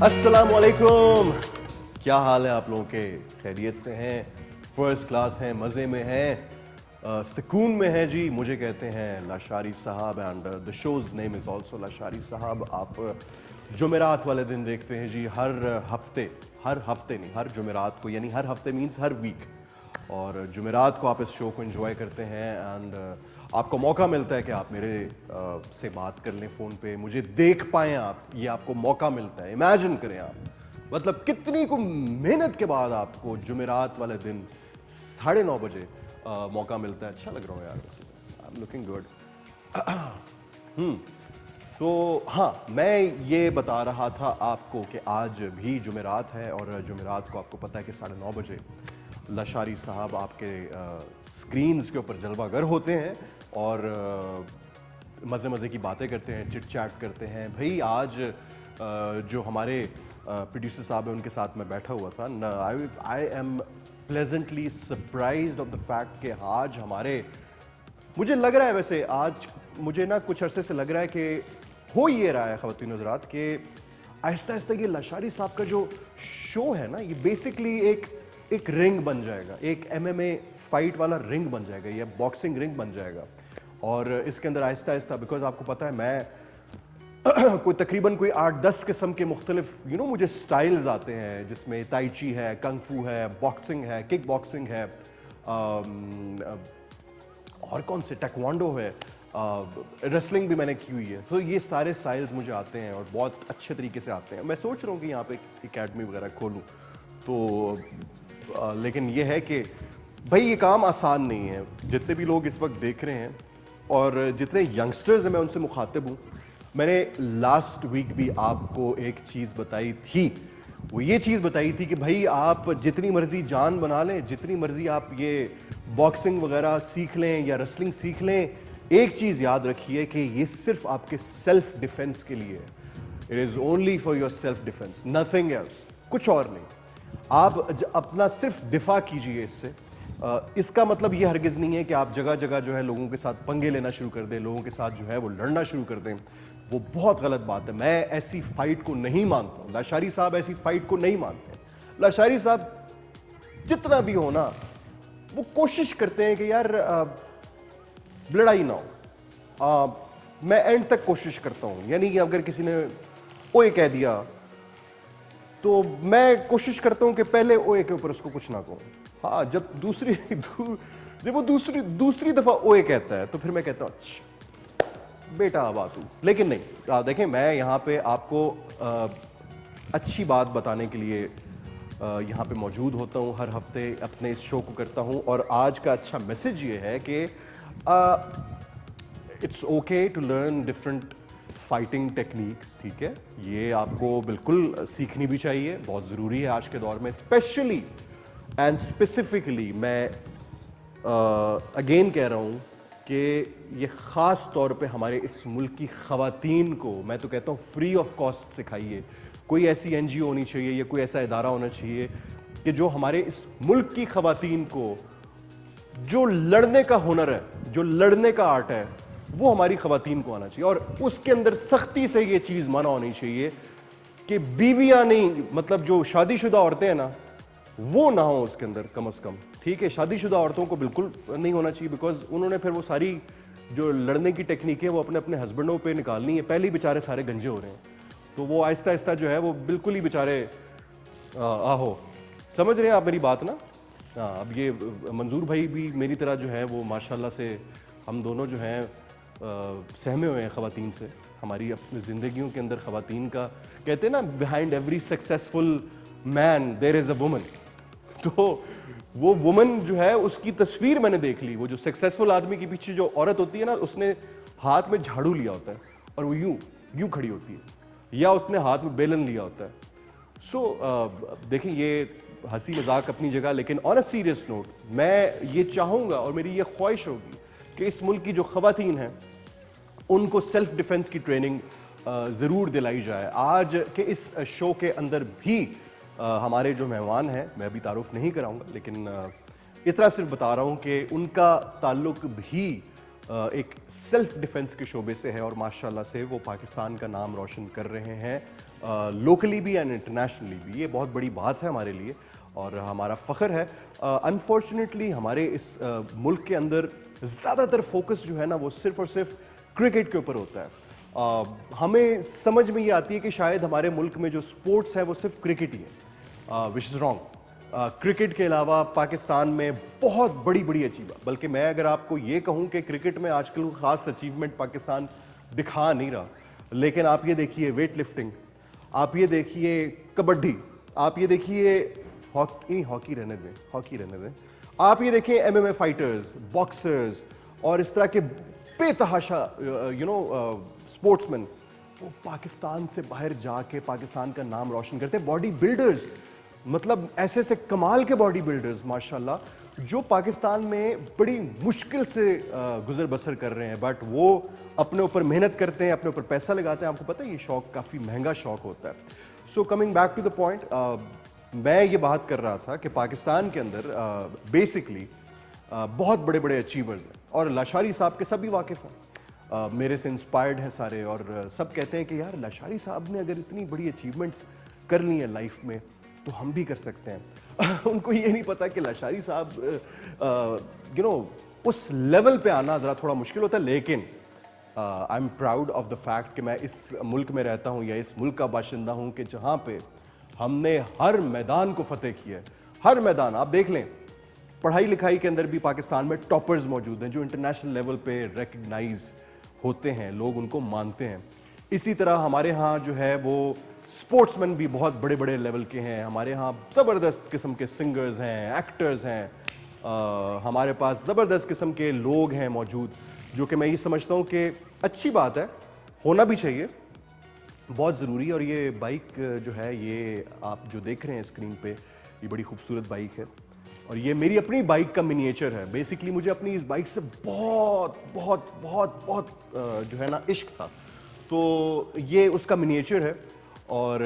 अस्सलामुअलैकुम। क्या हाल है आप लोगों के? खैरियत से हैं? फर्स्ट क्लास हैं? मज़े में हैं? सुकून में है जी। मुझे कहते हैं लाशारी साहब and the shows name is also Lashari साहब। आप जुमेरात वाले दिन देखते हैं जी, हर हफ्ते नहीं, हर जुमेरात को, यानी हर हफ्ते मीन्स हर वीक, और जुमेरात को आप इस शो को एंजॉय करते हैं एंड आपको मौका मिलता है कि आप मेरे से बात कर लें फ़ोन पे, मुझे देख पाएँ आप, ये आपको मौका मिलता है। इमेजिन करें आप, मतलब कितनी को मेहनत के बाद आपको जुमेरात वाले दिन 9:30 बजे मौका मिलता है। अच्छा लग रहा हूँ यार, आई एम लुकिंग गुड। तो हाँ, मैं ये बता रहा था आपको कि आज भी जुमेरात है, और जुमेरात को आपको पता है कि 9:30 बजे लाशारी साहब आपके स्क्रीन्स के ऊपर जलवागर होते हैं और मज़े मज़े की बातें करते हैं, चिट चैट करते हैं। भाई आज जो हमारे प्रोड्यूसर साहब हैं उनके साथ मैं बैठा हुआ था, I am pleasantly surprised of the fact कि आज हमारे, मुझे लग रहा है, वैसे आज मुझे ना कुछ अरसे से लग रहा है कि हो ये रहा है ख़वातीन हज़रात कि आहिस्ता आहिस्ता ये लाशारी साहब का जो शो है ना, ये बेसिकली एक रिंग बन जाएगा, एक MMA फाइट वाला रिंग बन जाएगा, या बॉक्सिंग रिंग बन जाएगा। और इसके अंदर आहिस्ता आहिस्ता, बिकॉज आपको पता है मैं तकरीबन कोई 8-10 किस्म के मुख्तलिफ मुझे स्टाइल्स आते हैं, जिसमें ताइची है, कंग फू है, बॉक्सिंग है, किक बॉक्सिंग है, और कौन से, टेक्वांडो है, रेसलिंग भी मैंने की हुई है। तो ये सारे स्टाइल्स मुझे आते हैं और बहुत अच्छे तरीके से आते हैं। मैं सोच रहा हूँ कि यहाँ पे एक एकेडमी वगैरह खोलूँ, तो लेकिन ये है कि भाई ये काम आसान नहीं है। जितने भी लोग इस वक्त देख रहे हैं और जितने यंगस्टर्स हैं, मैं उनसे मुखातिब हूँ। मैंने लास्ट वीक भी आपको एक चीज़ बताई थी, वो ये चीज़ बताई थी कि भाई आप जितनी मर्जी जान बना लें, जितनी मर्जी आप ये बॉक्सिंग वगैरह सीख लें या रेसलिंग सीख लें, एक चीज़ याद रखिए कि ये सिर्फ आपके सेल्फ डिफेंस के लिए है। It is only for your self defence, nothing else, कुछ और नहीं। आप अपना सिर्फ दिफा कीजिए इससे। इसका मतलब ये हरगिज़ नहीं है कि आप जगह जगह जो है लोगों के साथ पंगे लेना शुरू कर दें, लोगों के साथ जो है वो लड़ना शुरू कर दें। वो बहुत गलत बात है। मैं ऐसी फाइट को नहीं मानता हूँ। लाशारी साहब ऐसी फाइट को नहीं मानते हैं। लाशारी साहब जितना भी हो ना, वो कोशिश करते हैं कि यार लड़ाई ना हो। मैं एंड तक कोशिश करता हूँ, यानी कि अगर किसी ने ओए कह दिया तो मैं कोशिश करता हूं कि पहले ओए के ऊपर उसको कुछ ना कहूं। हाँ, जब वो दूसरी दफा ओए कहता है तो फिर मैं कहता हूं बेटा बात हूं। लेकिन नहीं, देखें, मैं यहां पे आपको अच्छी बात बताने के लिए यहां पे मौजूद होता हूं। हर हफ्ते अपने इस शो को करता हूं, और आज का अच्छा मैसेज ये है कि it's okay to learn different fighting techniques. ठीक है, ये आपको बिल्कुल सीखनी भी चाहिए, बहुत ज़रूरी है आज के दौर में। स्पेशली एंड स्पेसिफिकली मैं अगेन कह रहा हूँ कि ये ख़ास तौर पे हमारे इस मुल्क की ख़वातीन को, मैं तो कहता हूँ फ्री ऑफ कॉस्ट सिखाइए। कोई ऐसी NGO होनी चाहिए या कोई ऐसा इदारा होना चाहिए कि जो हमारे इस मुल्क की ख़वातीन को, जो लड़ने का हुनर है, जो लड़ने का आर्ट है, वो हमारी ख़वातीन को आना चाहिए। और उसके अंदर सख्ती से ये चीज़ मना होनी चाहिए कि बीवियां नहीं, मतलब जो शादीशुदा औरतें हैं ना, वो ना हो उसके अंदर कम से कम। ठीक है, शादीशुदा औरतों को बिल्कुल नहीं होना चाहिए, बिकॉज उन्होंने फिर वो सारी जो लड़ने की टेक्निक है वो अपने अपने हस्बैंडों पे निकालनी है। पहले ही बेचारे सारे गंजे हो रहे हैं, तो वो आहिस्ता आहिस्ता जो है वो बिल्कुल ही बेचारे आहो, समझ रहे हैं आप मेरी बात ना? हाँ, अब ये मंजूर भाई भी मेरी तरह जो है वो माशाल्लाह से, हम दोनों जो हैं सहमे हुए हैं ख़वातीन से। हमारी अपनी ज़िंदगियों के अंदर ख़वातीन का, कहते हैं ना, behind every successful man there is a woman. तो वो वुमन जो है उसकी तस्वीर मैंने देख ली। वो जो सक्सेसफुल आदमी के पीछे जो औरत होती है ना, उसने हाथ में झाड़ू लिया होता है और वो यूं खड़ी होती है, या उसने हाथ में बेलन लिया होता है। सो देखिए, ये हंसी मजाक अपनी जगह, लेकिन ऑन अ सीरियस नोट मैं ये चाहूँगा और मेरी ये ख्वाहिश होगी कि इस मुल्क की जो ख़वातीन हैं उनको सेल्फ डिफेंस की ट्रेनिंग ज़रूर दिलाई जाए। आज के इस शो के अंदर भी हमारे जो मेहमान हैं, मैं अभी तारुफ नहीं कराऊंगा, लेकिन इतना सिर्फ बता रहा हूं कि उनका ताल्लुक भी एक सेल्फ डिफेंस के शोबे से है और माशाल्लाह से वो पाकिस्तान का नाम रोशन कर रहे हैं लोकली भी एंड इंटरनेशनली भी। ये बहुत बड़ी बात है हमारे लिए और हमारा फ़ख्र है। अनफॉर्चुनेटली हमारे इस मुल्क के अंदर ज़्यादातर फोकस जो है ना वो सिर्फ और सिर्फ क्रिकेट के ऊपर होता है। हमें समझ में ये आती है कि शायद हमारे मुल्क में जो स्पोर्ट्स है वो सिर्फ क्रिकेट ही है, विच इज़ रॉन्ग। क्रिकेट के अलावा पाकिस्तान में बहुत बड़ी बड़ी अचीवमेंट, बल्कि मैं अगर आपको ये कहूँ कि क्रिकेट में आजकल ख़ास अचीवमेंट पाकिस्तान दिखा नहीं रहा, लेकिन आप ये देखिए वेट लिफ्टिंग, आप ये देखिए कबड्डी, आप ये देखिए हॉकी रहने दें, आप ये देखिए MMA फाइटर्स, बॉक्सर्स और इस तरह के बेतहाशा स्पोर्ट्समैन वो पाकिस्तान से बाहर जाके पाकिस्तान का नाम रोशन करते हैं। बॉडी बिल्डर्स, मतलब ऐसे ऐसे कमाल के बॉडी बिल्डर्स माशाल्लाह जो पाकिस्तान में बड़ी मुश्किल से गुजर बसर कर रहे हैं, बट वो अपने ऊपर मेहनत करते हैं, अपने ऊपर पैसा लगाते हैं। आपको पता है ये शौक काफ़ी महंगा शौक होता है। So coming back to the point, मैं ये बात कर रहा था कि पाकिस्तान के अंदर बेसिकली बहुत बड़े बड़े अचीवर्स हैं और लाशारी साहब के सभी वाकिफ़ हैं, मेरे से इंस्पायर्ड हैं सारे और सब कहते हैं कि यार लाशारी साहब ने अगर इतनी बड़ी अचीवमेंट्स कर ली हैं लाइफ में तो हम भी कर सकते हैं। उनको ये नहीं पता कि लाशारी साहब उस लेवल पे आना ज़रा थोड़ा मुश्किल होता है, लेकिन I am proud of the fact कि मैं इस मुल्क में रहता हूँ या इस मुल्क का बाशिंदा हूँ कि जहाँ पे हमने हर मैदान को फतेह किया है। हर मैदान आप देख लें, पढ़ाई लिखाई के अंदर भी पाकिस्तान में टॉपर्स मौजूद हैं जो इंटरनेशनल लेवल पे रिकग्नाइज होते हैं, लोग उनको मानते हैं। इसी तरह हमारे यहाँ जो है वो स्पोर्ट्समैन भी बहुत बड़े बड़े लेवल के हैं। हमारे यहाँ ज़बरदस्त किस्म के सिंगर्स हैं, एक्टर्स हैं, हमारे पास ज़बरदस्त किस्म के लोग हैं मौजूद, जो कि मैं ये समझता हूँ कि अच्छी बात है, होना भी चाहिए, बहुत ज़रूरी। और ये बाइक जो है ये आप जो देख रहे हैं स्क्रीन पे, ये बड़ी खूबसूरत बाइक है और ये मेरी अपनी बाइक का मिनिएचर है। बेसिकली मुझे अपनी इस बाइक से बहुत बहुत बहुत बहुत जो है ना इश्क था, तो ये उसका मिनिएचर है। और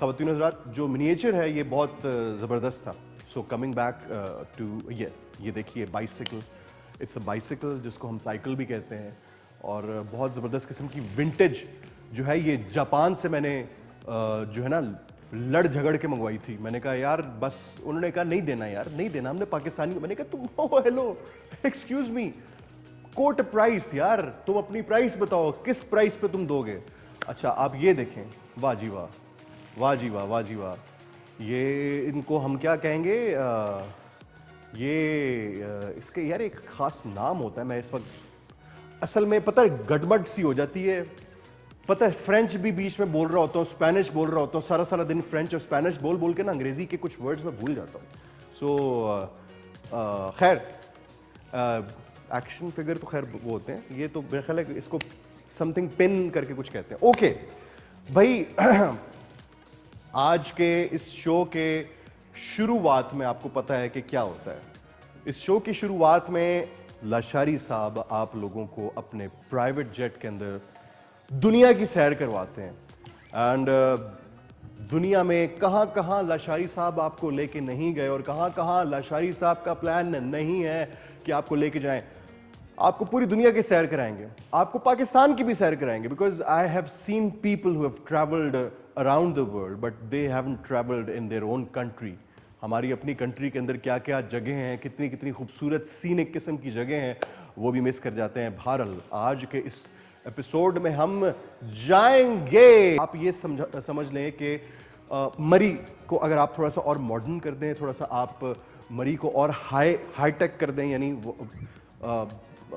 ख़वातीन हज़रात जो मिनिएचर है ये बहुत ज़बरदस्त था। सो कमिंग बैक टू ये देखिए बाइसिकल, इट्स अ बाइसिकल जिसको हम साइकिल भी कहते हैं और बहुत ज़बरदस्त किस्म की विंटेज जो है ये जापान से मैंने जो है ना लड़ झगड़ के मंगवाई थी। मैंने कहा यार बस, उन्होंने कहा नहीं देना यार, नहीं देना, हमने पाकिस्तानी। मैंने कहा तुम hello excuse me, quote price यार, तुम अपनी प्राइस बताओ, किस प्राइस पे तुम दोगे। अच्छा आप ये देखें, वाह जी वाह, वाह जी वाह, वाह जी वाह, ये इनको हम क्या कहेंगे, इसके यार एक ख़ास नाम होता है। मैं इस वक्त असल में पता है गड़बड़ सी हो जाती है, पता है फ्रेंच भी बीच में बोल रहा होता हूँ, स्पेनिश बोल रहा होता हूँ, सारा सारा दिन फ्रेंच और स्पेनिश बोल बोल के ना अंग्रेज़ी के कुछ वर्ड्स में भूल जाता हूँ। सो खैर एक्शन फिगर तो खैर वो होते हैं, ये तो मेरे ख्याल है इसको समथिंग पिन करके कुछ कहते हैं। ओके भाई, आज के इस शो के शुरुआत में आपको पता है कि क्या होता है। इस शो की शुरुआत में लाशारी साहब आप लोगों को अपने प्राइवेट जेट के अंदर दुनिया की सैर करवाते हैं एंड दुनिया में कहां कहां लाशारी साहब आपको लेके नहीं गए और कहां कहां लाशारी साहब का प्लान नहीं है कि आपको लेके जाएं। आपको पूरी दुनिया की सैर कराएंगे, आपको पाकिस्तान की भी सैर कराएंगे, because I have seen people who have travelled around the world but they haven't travelled in their own country. हमारी अपनी कंट्री के अंदर क्या क्या जगह हैं, कितनी कितनी खूबसूरत सीनिक किस्म की जगह हैं, वो भी मिस कर जाते हैं। बहरहाल आज के इस एपिसोड में हम जाएंगे, आप ये समझ लें कि मरी को अगर आप थोड़ा सा और मॉडर्न कर दें, थोड़ा सा आप मरी को और हाई टेक कर दें, यानी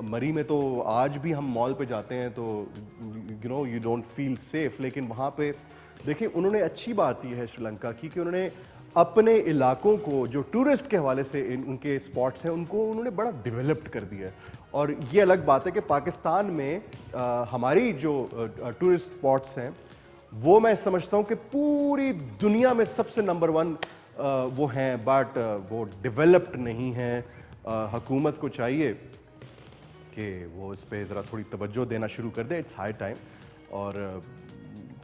मरी में तो आज भी हम मॉल पे जाते हैं तो यू डोंट फील सेफ, लेकिन वहाँ पे देखिए उन्होंने अच्छी बात ये है श्रीलंका की कि उन्होंने अपने इलाकों को जो टूरिस्ट के हवाले से उनके स्पॉट्स हैं उनको उन्होंने बड़ा डेवलप्ड कर दिया है। और ये अलग बात है कि पाकिस्तान में हमारी जो टूरिस्ट स्पॉट्स हैं वो मैं समझता हूँ कि पूरी दुनिया में सबसे नंबर 1 वो हैं, बट वो डेवलप्ड नहीं हैं। हुकूमत को चाहिए कि वो इस पर ज़रा थोड़ी तवज्जो देना शुरू कर दे, इट्स हाई टाइम। और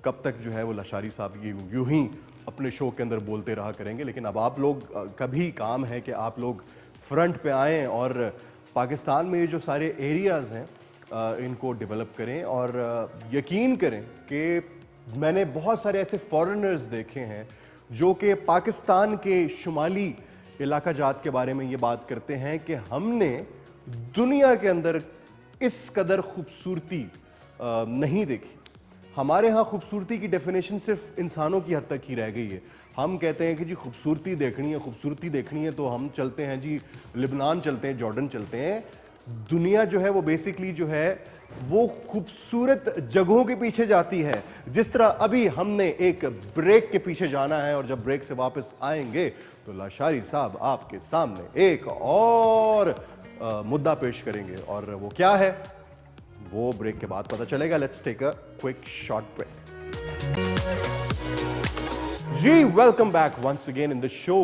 कब तक जो है वो लाशारी साहब यूं ही अपने शो के अंदर बोलते रहा करेंगे, लेकिन अब आप लोग का भी काम है कि आप लोग फ्रंट पे आएँ और पाकिस्तान में ये जो सारे एरियाज़ हैं इनको डेवलप करें और यकीन करें कि मैंने बहुत सारे ऐसे फॉरेनर्स देखे हैं जो कि पाकिस्तान के शुमाली इलाका जात के बारे में ये बात करते हैं कि हमने दुनिया के अंदर इस कदर खूबसूरती नहीं देखी। हमारे यहाँ खूबसूरती की डेफिनेशन सिर्फ इंसानों की हद तक ही रह गई है। हम कहते हैं कि जी खूबसूरती देखनी है तो हम चलते हैं जी लिबनान चलते हैं, जॉर्डन चलते हैं। दुनिया जो है वो बेसिकली जो है वो खूबसूरत जगहों के पीछे जाती है। जिस तरह अभी हमने एक ब्रेक के पीछे जाना है और जब ब्रेक से वापस आएंगे तो लाशारी साहब आपके सामने एक और मुद्दा पेश करेंगे और वो क्या है वो ब्रेक के बाद पता चलेगा। Let's take a quick short break. जी welcome back once again in the show.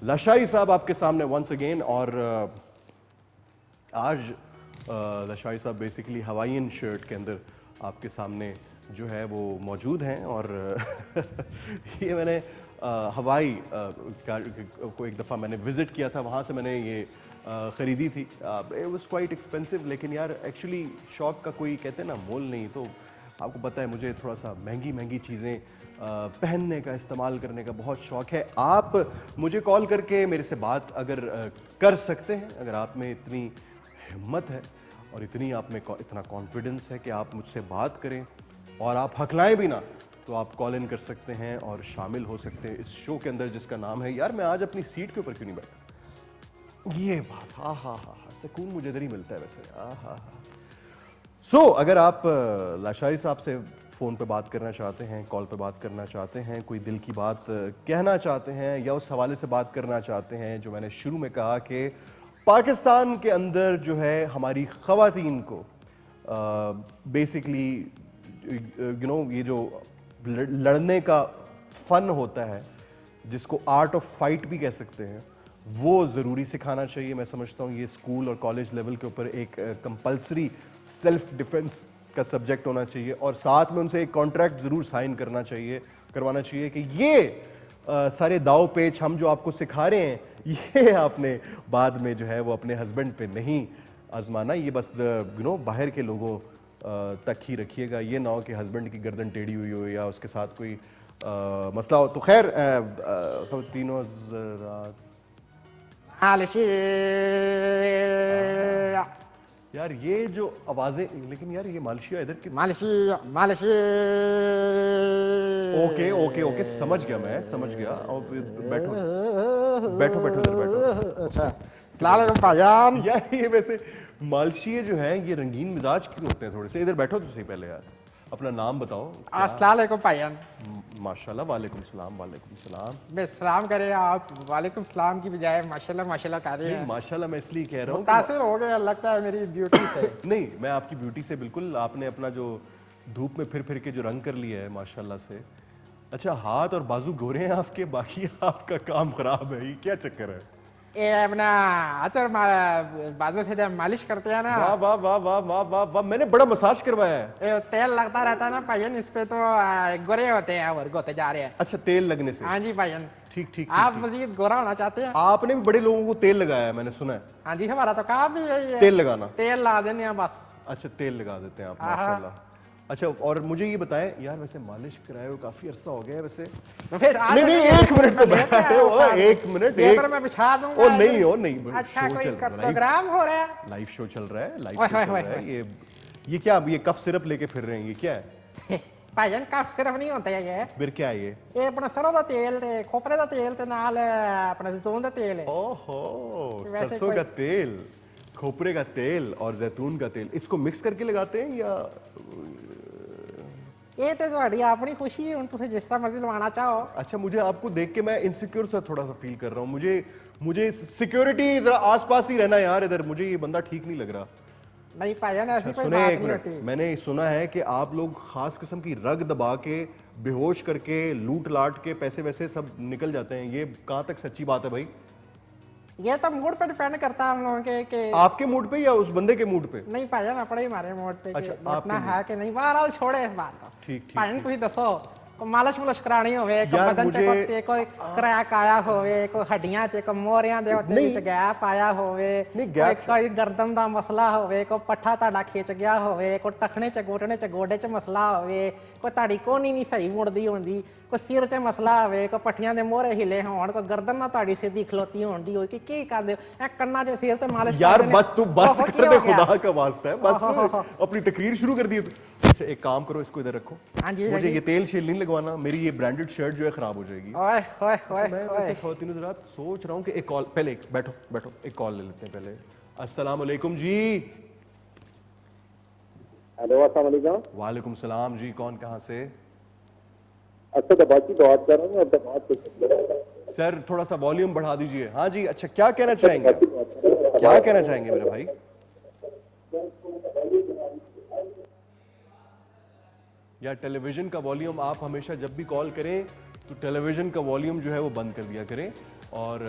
Lashari sahab आपके सामने वंस अगेन और आज लाशारी साहब बेसिकली हवाईन शर्ट के अंदर आपके सामने जो है वो मौजूद हैं और ये मैंने हवाई को एक दफ़ा मैंने विज़िट किया था, वहाँ से मैंने ये ख़रीदी थी। इट वाज क्वाइट एक्सपेंसिव, लेकिन यार एक्चुअली शौक़ का कोई कहते हैं ना मोल नहीं। तो आपको पता है मुझे थोड़ा सा महंगी चीज़ें पहनने का, इस्तेमाल करने का बहुत शौक़ है। आप मुझे कॉल करके मेरे से बात अगर कर सकते हैं, अगर आप में इतनी हिम्मत है और इतनी आप में इतना कॉन्फिडेंस है कि आप मुझसे बात करें और आप हकलाएं भी ना, तो आप कॉल इन कर सकते हैं और शामिल हो सकते हैं इस शो के अंदर जिसका नाम है, यार मैं आज अपनी सीट के ऊपर क्यों नहीं बैठा, ये बात, हा सुकून मुझे इधर ही मिलता है वैसे। सो अगर आप लाशारी साहब से फ़ोन पे बात करना चाहते हैं, कॉल पे बात करना चाहते हैं, कोई दिल की बात कहना चाहते हैं या उस हवाले से बात करना चाहते हैं जो मैंने शुरू में कहा कि पाकिस्तान के अंदर जो है हमारी ख़वातीन को बेसिकली यू नो ये जो लड़ने का फ़न होता है जिसको आर्ट ऑफ फाइट भी कह सकते हैं, वो ज़रूरी सिखाना चाहिए। मैं समझता हूँ ये स्कूल और कॉलेज लेवल के ऊपर एक कंपल्सरी सेल्फ डिफेंस का सब्जेक्ट होना चाहिए और साथ में उनसे एक कॉन्ट्रैक्ट ज़रूर साइन करवाना चाहिए कि ये सारे दाव पेच हम जो आपको सिखा रहे हैं ये आपने बाद में जो है वो अपने हस्बैंड पे नहीं आजमाना, ये बस यू नो बाहर के लोगों तक ही रखिएगा। ये ना हो कि हस्बैंड की गर्दन टेढ़ी हुई हो या उसके साथ कोई मसला हो। तो खैर तो तीनों यार ये जो आवाजें, लेकिन यार ये मालशिया इधर की मालिशिया ओके समझ गया और बैठो इधर बैठो। अच्छा सलाम भाईजान। यार ये वैसे मालशिए जो हैं ये रंगीन मिजाज क्यों होते हैं थोड़े से? इधर बैठो तो सही पहले यार, अपना नाम बताओ। अस्सलाम वालेकुम भाईजान। माशाल्लाह, वालेकुम सलाम। मैं सलाम करे, आप वालेकुम सलाम की बजाय माशाल्लाह कर रहे हैं। माशाल्लाह मैं इसलिए कह रहा हूँ, मुतासिर हो गया लगता है मेरी ब्यूटी से। नहीं मैं आपकी ब्यूटी से बिल्कुल, आपने अपना जो धूप में फिर के जो रंग कर लिया है माशाल्लाह से। अच्छा हाथ और बाजू गोरे हैं आपके, बाकी आपका काम खराब है, ये क्या चक्कर है? ये अपना अतर बाजू से जब मालिश करते हैं ना, वाह मैंने बड़ा मसाज करवाया है। तेल लगता रहता है ना भाईजान, इस पे तो गोरे होते हैं और गोते जा रहे हैं। अच्छा तेल लगने से? हाँ जी भाईजान। ठीक आप मजीद गोरा होना चाहते हैं? आपने भी बड़े लोगों को तेल लगाया है मैंने सुना है। हाँ जी हमारा तो काम भी यही है, तेल लगाना। तेल ला देने हैं बस। अच्छा तेल लगा देते हैं आप, माशाल्लाह। अच्छा और मुझे ये बताएं यार, वैसे मालिश कराए हुए काफी अरसा हो गया है वैसे। तो फिर नहीं एक मिनट तो बैठो, एक मिनट मैं बिछा दूंगा। ओ नहीं अच्छा कोई प्रोग्राम हो रहा है, लाइव शो चल रहा है। ये क्या, ये कफ सिरप लेके फिर रहे हैं, ये क्या है? भाईजान कफ सिरप नहीं होता है, फिर क्या है ये अपना सरों का तेल ते खोपरे का तेल ते नाल अपना जैतून का तेल है। ओहो, सरसों का तेल, खोपरे का तेल और जैतून का तेल, इसको मिक्स करके लगाते हैं या? ये तो ਤੁਹਾਡੀ अपनी खुशी है, ਹੁਣ ਤੁਸੀਂ जिस तरह मर्जी लवाना चाहो। अच्छा मुझे आपको देख के मैं इनसिक्योर सा थोड़ा सा फील कर रहा हूँ, मुझे सिक्योरिटी जरा आसपास ही रहना यार इधर, मुझे ये बंदा ठीक नहीं लग रहा। नहीं भाईजान ऐसी कोई सुने बात एक नहीं मिनट, होती। मैंने सुना है कि आप लोग खास किस्म की रग दबा के बेहोश करके लूट लाट के पैसे वैसे सब निकल जाते हैं, ये कहाँ तक सच्ची बात है भाई? ये तो मूड पे डिपेंड करता है हम लोगों के आपके मूड पे या उस बंदे के मूड पे? नहीं भाईजान अपने ही हमारे मूड पे अच्छा, इतना है कि नहीं। बहरहाल छोड़े इस बात को। ठीक भाईजान ਤੁਸੀਂ ਦੱਸੋ को मालिश मुलिश करानी होवे को यार, बदन च कोई क्रैक आया होवे को हड्डियां च को मोरियां दे उत्ते विच गैप आया होवे कोई गर्दन दा मसला होवे को पट्ठा ताड़ा खिंच गया होवे को टखने च गोडे च मसला होवे को ताड़ी कोनी नहीं सही मुड़दी होंदी को सिर च मसला होवे को पट्ठियां दे मोरे हिले होण को गर्दन ना ताड़ी सीधी खलोती होंदी हो कि की कर दे ए कन्ना च सिर ते मालिश यार बस तू बस कर दे, खुदा का वास्ता है बस अपनी तकरीर शुरू कर दी। अच्छा एक काम करो, इसको इधर रखो। हाँ जी, मुझे ये तेल शेल नहीं लगवाना, मेरी ये ब्रांडेड शर्ट जो है खराब हो जाएगी। ओए होए होए मैं होए खौतीन हज़रात सोच रहा हूँ कि एक कॉल पहले बैठो बैठो एक कॉल ले लेते हैं पहले। अस्सलाम वालेकुम जी। हेलो अस्सलाम वालेकुम। वालेकुम सलाम जी, कौन कहाँ से? अच्छा दबात की बात कर रहा हूँ, अब दबात सर थोड़ा सा वॉल्यूम बढ़ा दीजिए। हाँ जी, अच्छा क्या कहना चाहेंगे, क्या कहना चाहेंगे मेरे भाई? या टेलीविजन का वॉल्यूम आप हमेशा जब भी कॉल करें तो टेलीविजन का वॉल्यूम जो है वो बंद कर दिया करें। और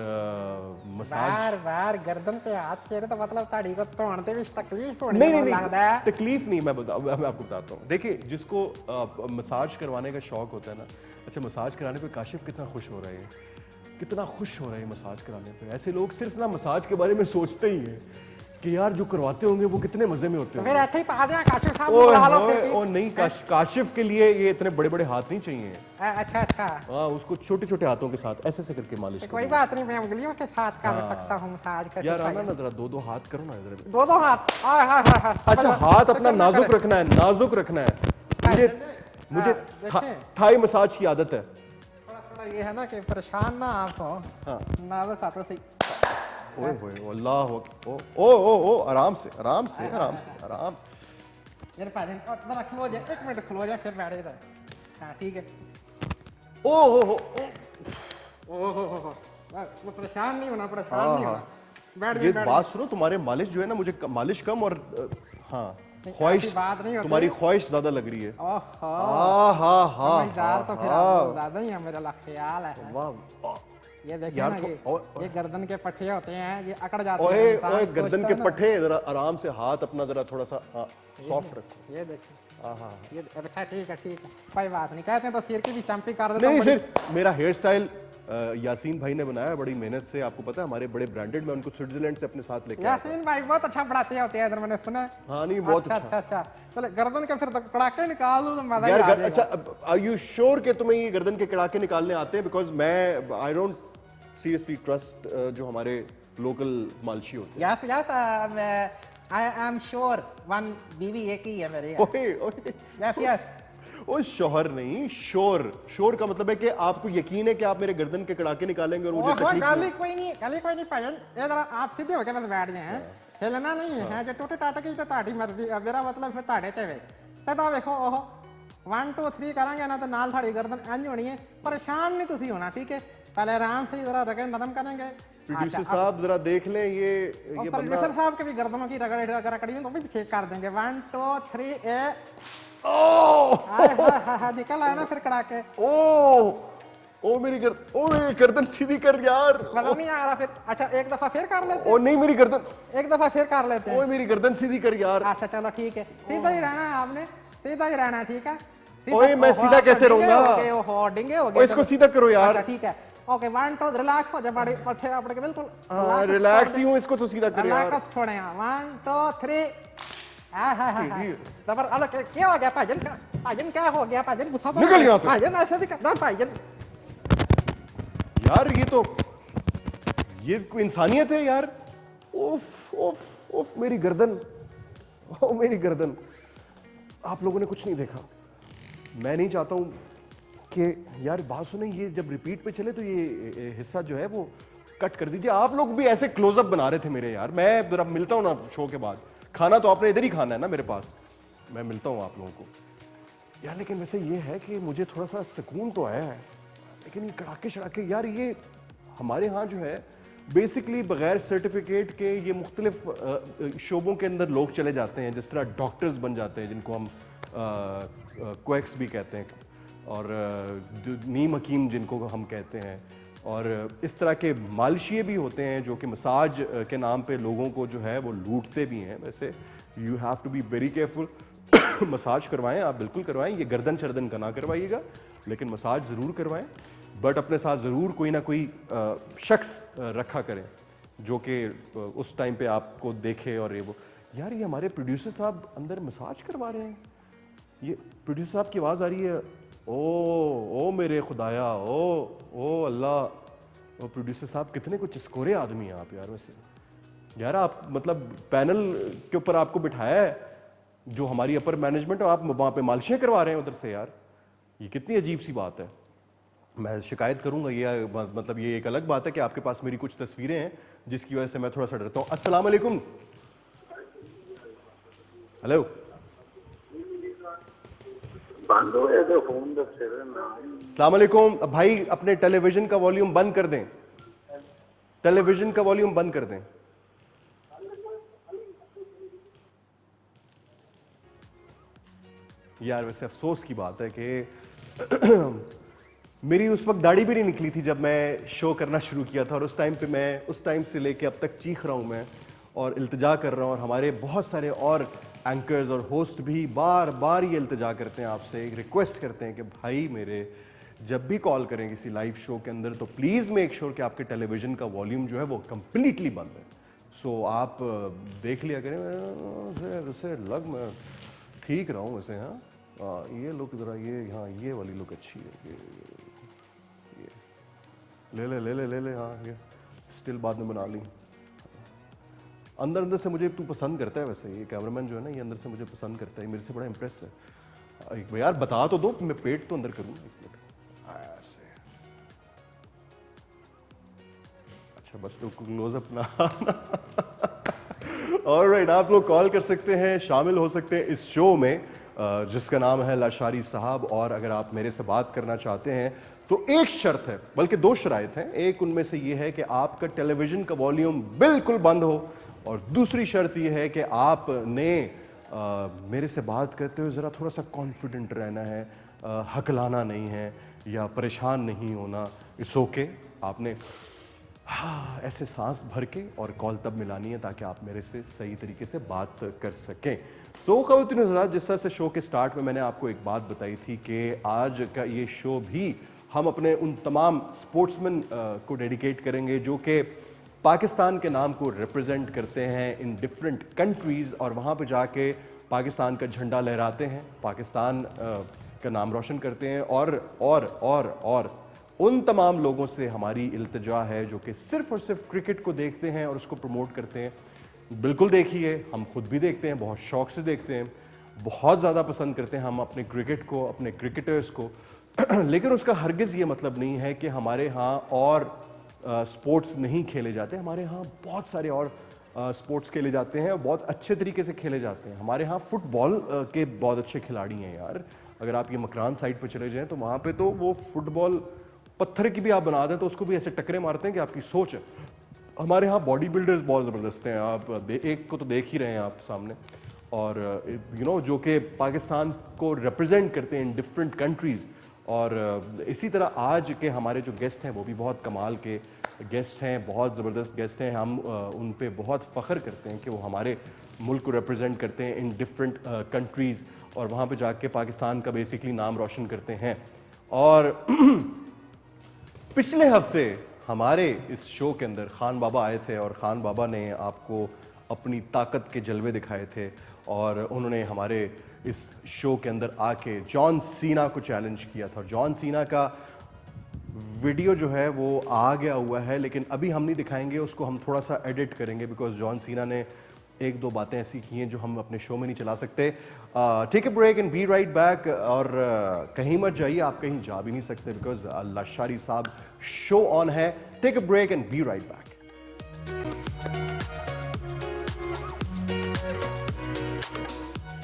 मसाज बार बार गर्दन पे हाथ फेरे तो मतलब ताड़ी को तोड़ने ते विच तकलीफ होनी नहीं लगदा है। तकलीफ नहीं, मैं आपको बताता हूँ। देखिए जिसको मसाज करवाने का शौक होता है ना, अच्छा मसाज कराने पे काशिफ कितना खुश हो रहा है, कितना खुश हो रहा है मसाज कराने पे। ऐसे लोग सिर्फ ना मसाज के बारे में सोचते ही हैं कि यार जो करवाते होंगे वो कितने मजे में होते हैं। फिर ऐसे ही पा दिया काशिफ साहब को बुला लो फिर। ओ नहीं, काशिफ के लिए ये इतने बड़े बड़े हाथ नहीं चाहिए। अच्छा अच्छा, हाँ उसको छोटे छोटे हाथों के साथ ऐसे ऐसे करके मालिश कोई बात नहीं, मैं उंगलियों के साथ कर सकता हूँ मसाज कर। यार आना ना जरा, दो हाथ करो ना इधर। दो हाथ। अच्छा हाथ अपना नाजुक रखना है, नाजुक रखना है। मुझे थाई मसाज की आदत है। थोड़ा ये है ना कि परेशान ना आप हो। हाँ नाजुक हाथों से। ओए होए अल्लाह, ओ आराम से आराम से आराम से आराम। यार पाजन और जरा खलो जा, एक मिनट खलो जा फिर बैठे रह। हां ठीक है। ओ वो परेशान नहीं होना, परेशान नहीं होना। बैठ ये जा। बात सुनो, तुम्हारे मालिश जो है ना, मुझे मालिश कम और हाँ ऐसी ख्वाहिश, बात नहीं होती। तुम्हारी ख्वाहिश ज्यादा लग रही है। ओहो हाँ समझदार तो फिर आप ज्यादा ही है, मेरा ख्याल है। वाह ये देखिए यार, ना, ये गर्दन के पट्टे होते हैं, ये अकड़ जाते ओए हैं। इंसान ओए सोचता गर्दन है के ना। पट्टे जरा आराम से, हाथ अपना जरा थोड़ा सा सॉफ्ट रखो। ये देखिए, हाँ ये अच्छा ठीक है कोई बात नहीं। कहते हैं तो सिर की भी चंपी कर देता नहीं, हूं। सिर्फ मेरा हेयर स्टाइल यासीन भाई ने बनाया बड़ी मेहनत से। आपको पता है हमारे बड़े ब्रांडेड में उनको स्विट्जरलैंड से अपने साथ लेके आया था। यासीन भाई बहुत अच्छा पढ़ाते होते हैं इधर, मैंने सुना है। हाँ नहीं बहुत अच्छा। चलो गर्दन के फिर तो कड़ाके निकाल दूं तो मजा ही यार आ जाएगा। अच्छा, आर यू श्योर कि तुम्हें ये गर्दन के कड़ाके निकालने आते हैं? बिकॉज मैं आई डोंट सीरियसली ट्रस्ट जो हमारे लोकल मालशी होते हैं। Yes I am sure, one बीवी एक ही है मेरे। ओए यस ओ शोहर नहीं, शोर का मतलब है कि आपको यकीन है कि आप मेरे गर्दन के कड़ाके निकालेंगे और मुझे तकलीफ गाली कोई नहीं पाजन। ये जरा आप सीधे होकर बस बैठ जाए हैं, हिलना नहीं है। जो टूटे टाटे की तो ताड़ी मर्जी, मेरा मतलब फिर ताड़े ते वे सदा देखो। ओहो 1 2 3 करेंगे ना तो नाल थाड़ी गर्दन इंज होनी है। परेशान नहीं तुसी होना, ठीक है? पहले आराम से जरा रगड़ नरम करेंगे। प्रोड्यूसर साहब जरा देख लें ये प्रोड्यूसर साहब के भी गर्दनों की रगड़ी तो भी चेक कर देंगे। 1 2 3 ए निकल आया ना फिर कड़ाके। ओ मेरी गर्दन सीधी कर यार। मजा नहीं आ रहा फिर? अच्छा एक दफा फिर कर लेते ओ नहीं मेरी गर्दन, एक दफा फिर कर लेते हैं। ओए मेरी गर्दन सीधी कर यार। अच्छा चलो ठीक है, सीधा ही रहना है आपने, सीधा ही रहना है, ठीक है? ओए मैं सीधा कैसे रहूंगा? डिंगे हो गए। इसको सीधा करो यार। अच्छा ठीक है, ओके 1 2 रिलैक्स हो जा, बड़े पट्टे आपके बिल्कुल रिलैक्स ही हूं, इसको तो सीधा कर यार। रिलैक्स छोड़े यहां। 1 2 3 जबर। अलग क्या हो गया भाईजन? भाईजन क्या हो गया भाईजन? गुस्सा तो निकल यहां से भाईजन, ऐसे दिख रहा भाईजन। यार ये कोई इंसानियत है यार। उफ उफ उफ मेरी गर्दन, ओ मेरी गर्दन। आप लोगों ने कुछ नहीं देखा। मैं नहीं चाहता हूं कि यार बात सुने, ये जब रिपीट पे चले तो ये हिस्सा जो है वो कट कर दीजिए। आप लोग भी ऐसे क्लोजअप बना रहे थे मेरे यार। मैं जरा मिलता हूं ना शो के बाद, खाना तो आपने इधर ही खाना है ना मेरे पास। मैं मिलता हूं आप लोगों को यार। लेकिन वैसे ये है कि मुझे थोड़ा सा सुकून तो आया है, लेकिन ये कड़ाके शड़ाके यार, ये हमारे यहाँ जो है बेसिकली बगैर सर्टिफिकेट के ये मुख्तलिफ शोबों के अंदर लोग चले जाते हैं। जिस तरह डॉक्टर्स बन जाते हैं जिनको हम क्वेक्स भी कहते हैं, और नीम हकीम जिनको हम कहते हैं, और इस तरह के मालशिए भी होते हैं जो कि मसाज के नाम पे लोगों को जो है वो लूटते भी हैं। वैसे you have to be very careful. Massage करवाएं, आप बिल्कुल करवाएं, ये गर्दन शर्दन का ना करवाइएगा, लेकिन मसाज ज़रूर करवाएं। बट अपने साथ ज़रूर कोई ना कोई शख्स रखा करें जो कि उस टाइम पे आपको देखे और ये वो। यार ये हमारे प्रोड्यूसर साहब अंदर मसाज करवा रहे हैं, ये प्रोड्यूसर साहब की आवाज़ आ रही है। ओ मेरे खुदाया, ओ अल्लाह, ओ प्रोड्यूसर साहब कितने कुछ स्कोरे आदमी हैं आप यार। वैसे यार आप मतलब पैनल के ऊपर आपको बिठाया है जो हमारी अपर मैनेजमेंट, और आप वहाँ पे मालिशें करवा रहे हैं उधर से। यार ये कितनी अजीब सी बात है। मैं शिकायत करूंगा। ये मतलब ये एक अलग बात है कि आपके पास मेरी कुछ तस्वीरें हैं जिसकी वजह से मैं थोड़ा सा डरता हूँ। अस्सलाम वालेकुम। हेलो, अस्सलाम वालेकुम भाई, अपने टेलीविजन का वॉल्यूम बंद कर दें, टेलीविजन का वॉल्यूम बंद कर दें। यार वैसे अफसोस की बात है कि मेरी उस वक्त दाढ़ी भी नहीं निकली थी जब मैं शो करना शुरू किया था, और उस टाइम पे मैं उस टाइम से लेके अब तक चीख रहा हूँ मैं और इल्तिजा कर रहा हूँ, और हमारे बहुत सारे और एंकर्स और होस्ट भी बार बार ये इल्तिजा करते हैं आपसे, एक रिक्वेस्ट करते हैं कि भाई मेरे जब भी कॉल करें किसी लाइव शो के अंदर तो प्लीज़ मेक श्योर कि आपके टेलीविज़न का वॉल्यूम जो है वो कम्प्लीटली बंद है। सो आप देख लिया करें। वैसे लग मैं ठीक रहा हूँ वैसे। हाँ ये लुक ज़रा, ये हाँ ये वाली लुक अच्छी है, ये ले ले ले ले ले ले हाँ ये स्टिल बाद में बना ली। अंदर अंदर से मुझे तू पसंद करता है वैसे, ये कैमरामैन जो है ना ये अंदर से मुझे पसंद करता है, मेरे से बड़ा इम्प्रेस है। एक यार बता तो दो, मैं पेट तो अंदर करूँ। ऐसे अच्छा बस तो क्लोजअप ना। ऑलराइट, आप लोग कॉल कर सकते हैं, शामिल हो सकते हैं इस शो में जिसका नाम है लाशारी साहब। और अगर आप मेरे से बात करना चाहते हैं तो एक शर्त है, बल्कि दो शराइत हैं। एक उनमें से ये है कि आपका टेलीविजन का वॉल्यूम बिल्कुल बंद हो, और दूसरी शर्त ये है कि आपने मेरे से बात करते हुए ज़रा थोड़ा सा कॉन्फिडेंट रहना है, हकलाना नहीं है या परेशान नहीं होना। इट्स ओके, आपने ऐसे सांस भर के और कॉल तब मिलानी है ताकि आप मेरे से सही तरीके से बात कर सकें। तो ख़वातीन हज़रात, जिस तरह से शो के स्टार्ट में मैंने आपको एक बात बताई थी कि आज का ये शो भी हम अपने उन तमाम स्पोर्ट्समैन को डेडिकेट करेंगे जो कि पाकिस्तान के नाम को रिप्रेजेंट करते हैं इन डिफरेंट कंट्रीज़, और वहाँ पे जाके पाकिस्तान का झंडा लहराते हैं, पाकिस्तान का नाम रोशन करते हैं। और उन तमाम लोगों से हमारी इल्तिजा है जो कि सिर्फ़ और सिर्फ क्रिकेट को देखते हैं और उसको प्रमोट करते हैं। बिल्कुल देखिए, हम खुद भी देखते हैं, बहुत शौक़ से देखते हैं, बहुत ज़्यादा पसंद करते हैं हम अपने क्रिकेट को, अपने क्रिकेटर्स को। लेकिन उसका हरगिज़ ये मतलब नहीं है कि हमारे यहाँ और स्पोर्ट्स नहीं खेले जाते। हमारे यहाँ बहुत सारे और स्पोर्ट्स खेले जाते हैं और बहुत अच्छे तरीके से खेले जाते हैं। हमारे यहाँ फुटबॉल के बहुत अच्छे खिलाड़ी हैं यार। अगर आप ये मकरान साइड पर चले जाएँ तो वहाँ पे तो वो फुटबॉल पत्थर की भी आप बना दें तो उसको भी ऐसे टकरे मारते हैं कि आपकी सोच है। हमारे यहाँ बॉडी बिल्डर्स बहुत ज़बरदस्त हैं, आप एक को तो देख ही रहे हैं आप सामने, और यू नो जो कि पाकिस्तान को रिप्रेजेंट करते हैं इन डिफरेंट कंट्रीज़। और इसी तरह आज के हमारे जो गेस्ट हैं वो भी बहुत कमाल के गेस्ट हैं, बहुत ज़बरदस्त गेस्ट हैं। हम उन पे बहुत फ़ख्र करते हैं कि वो हमारे मुल्क को रिप्रेजेंट करते हैं इन डिफरेंट कंट्रीज़, और वहाँ पे जाके पाकिस्तान का बेसिकली नाम रोशन करते हैं। और पिछले हफ्ते हमारे इस शो के अंदर खान बाबा आए थे, और खान बाबा ने आपको अपनी ताकत के जलवे दिखाए थे, और उन्होंने हमारे इस शो के अंदर आके जॉन सीना को चैलेंज किया था। और जॉन सीना का वीडियो जो है वो आ गया हुआ है, लेकिन अभी हम नहीं दिखाएंगे उसको, हम थोड़ा सा एडिट करेंगे बिकॉज जॉन सीना ने एक दो बातें ऐसी की हैं जो हम अपने शो में नहीं चला सकते। Take a break and be right back. और कहीं मत जाइए, आप कहीं जा भी नहीं सकते because Lashari sahab show on है। Take a break and be right back.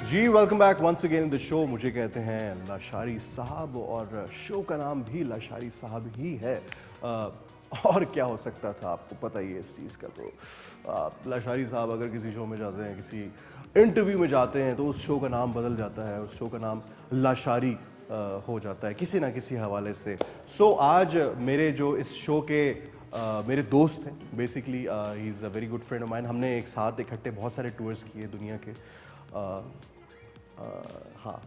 जी welcome back once again in the show. मुझे कहते हैं लाशारी साहब, और शो का नाम भी लाशारी साहब ही है। और क्या हो सकता था, आपको पता ही है इस चीज़ का। तो लाशारी साहब अगर किसी शो में जाते हैं, किसी इंटरव्यू में जाते हैं, तो उस शो का नाम बदल जाता है, उस शो का नाम लाशारी हो जाता है किसी ना किसी हवाले से। सो आज मेरे जो इस शो के मेरे दोस्त हैं, basically he is a very good friend of mine. हमने एक साथ इकट्ठे बहुत सारे टूर्स किए दुनिया के। हाँ,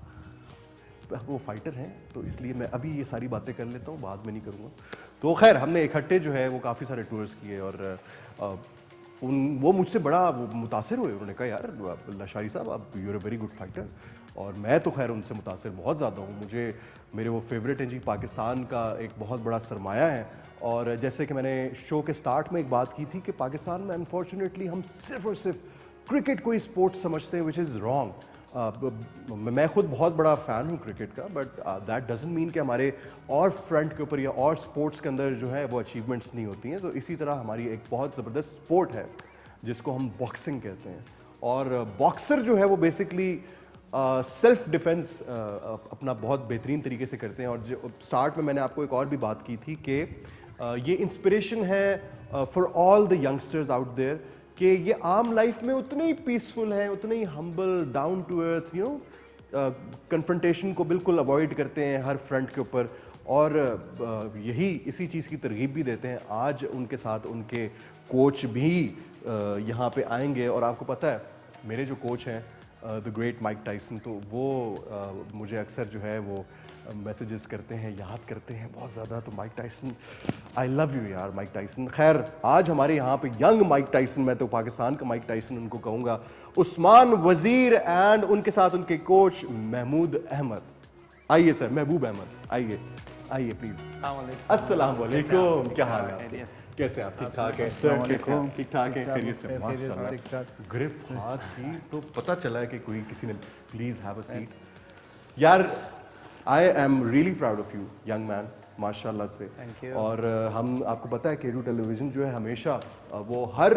वो फाइटर हैं तो इसलिए मैं अभी ये सारी बातें कर लेता हूँ, बाद में नहीं करूँगा। तो खैर हमने इकट्ठे जो है वो काफ़ी सारे टूर्स किए और वो मुझसे बड़ा वो मुतासिर हुए। उन्होंने कहा यार लशारी साहब आप you are a very good fighter, और मैं तो खैर उनसे मुतासिर बहुत ज़्यादा हूँ। मुझे मेरे वो फेवरेट हैं जी, पाकिस्तान का एक बहुत बड़ा सरमाया है। और जैसे कि मैंने शो के स्टार्ट में एक बात की थी कि पाकिस्तान में अनफॉर्चुनेटली हम सिर्फ और सिर्फ क्रिकेट को ही स्पोर्ट्स समझते हैं, विच इज़ रॉन्ग। मैं खुद बहुत बड़ा फ़ैन हूँ क्रिकेट का, बट दैट डजंट मीन कि हमारे और फ्रंट के ऊपर या और स्पोर्ट्स के अंदर जो है वो अचीवमेंट्स नहीं होती हैं। तो इसी तरह हमारी एक बहुत ज़बरदस्त स्पोर्ट है जिसको हम बॉक्सिंग कहते हैं, और बॉक्सर जो है वो बेसिकली सेल्फ डिफेंस अपना बहुत बेहतरीन तरीके से करते हैं। और जो स्टार्ट में मैंने आपको एक और भी बात की थी कि ये इंस्पिरेशन है for all the youngsters out there कि ये आम लाइफ में उतने ही पीसफुल हैं, उतने ही humble, down to earth, you know, confrontation को बिल्कुल अवॉइड करते हैं हर फ्रंट के ऊपर, और यही इसी चीज़ की तरगीब भी देते हैं। आज उनके साथ उनके कोच भी यहाँ पे आएंगे, और आपको पता है मेरे जो कोच हैं द ग्रेट माइक टाइसन, तो वो मुझे अक्सर जो है वो मैसेजेस करते हैं, याद करते हैं बहुत ज़्यादा। तो Mike Tyson, I love you यार माइक टाइसन। खैर आज हमारे यहाँ पे यंग माइक टाइसन, मैं तो पाकिस्तान का माइक टाइसन उनको कहूँगा, उस्मान वजीर एंड उनके साथ उनके कोच महमूद अहमद। आइए सर, महबूब अहमद, आइए आइए प्लीज़। अस्सलाम वालेकुम, क्या हाल है, कैसे आप? ठीक ठाक है सर, कैसे आप? ठीक ठाक है, खैरियत से? माशाल्लाह, ग्रिप हाथ की तो पता चला है कि कोई किसी ने। प्लीज हैव अ सीट यार। I am really proud of you young man, माशाल्लाह से। और हम, आपको पता है केडू टेलीविजन जो है हमेशा वो हर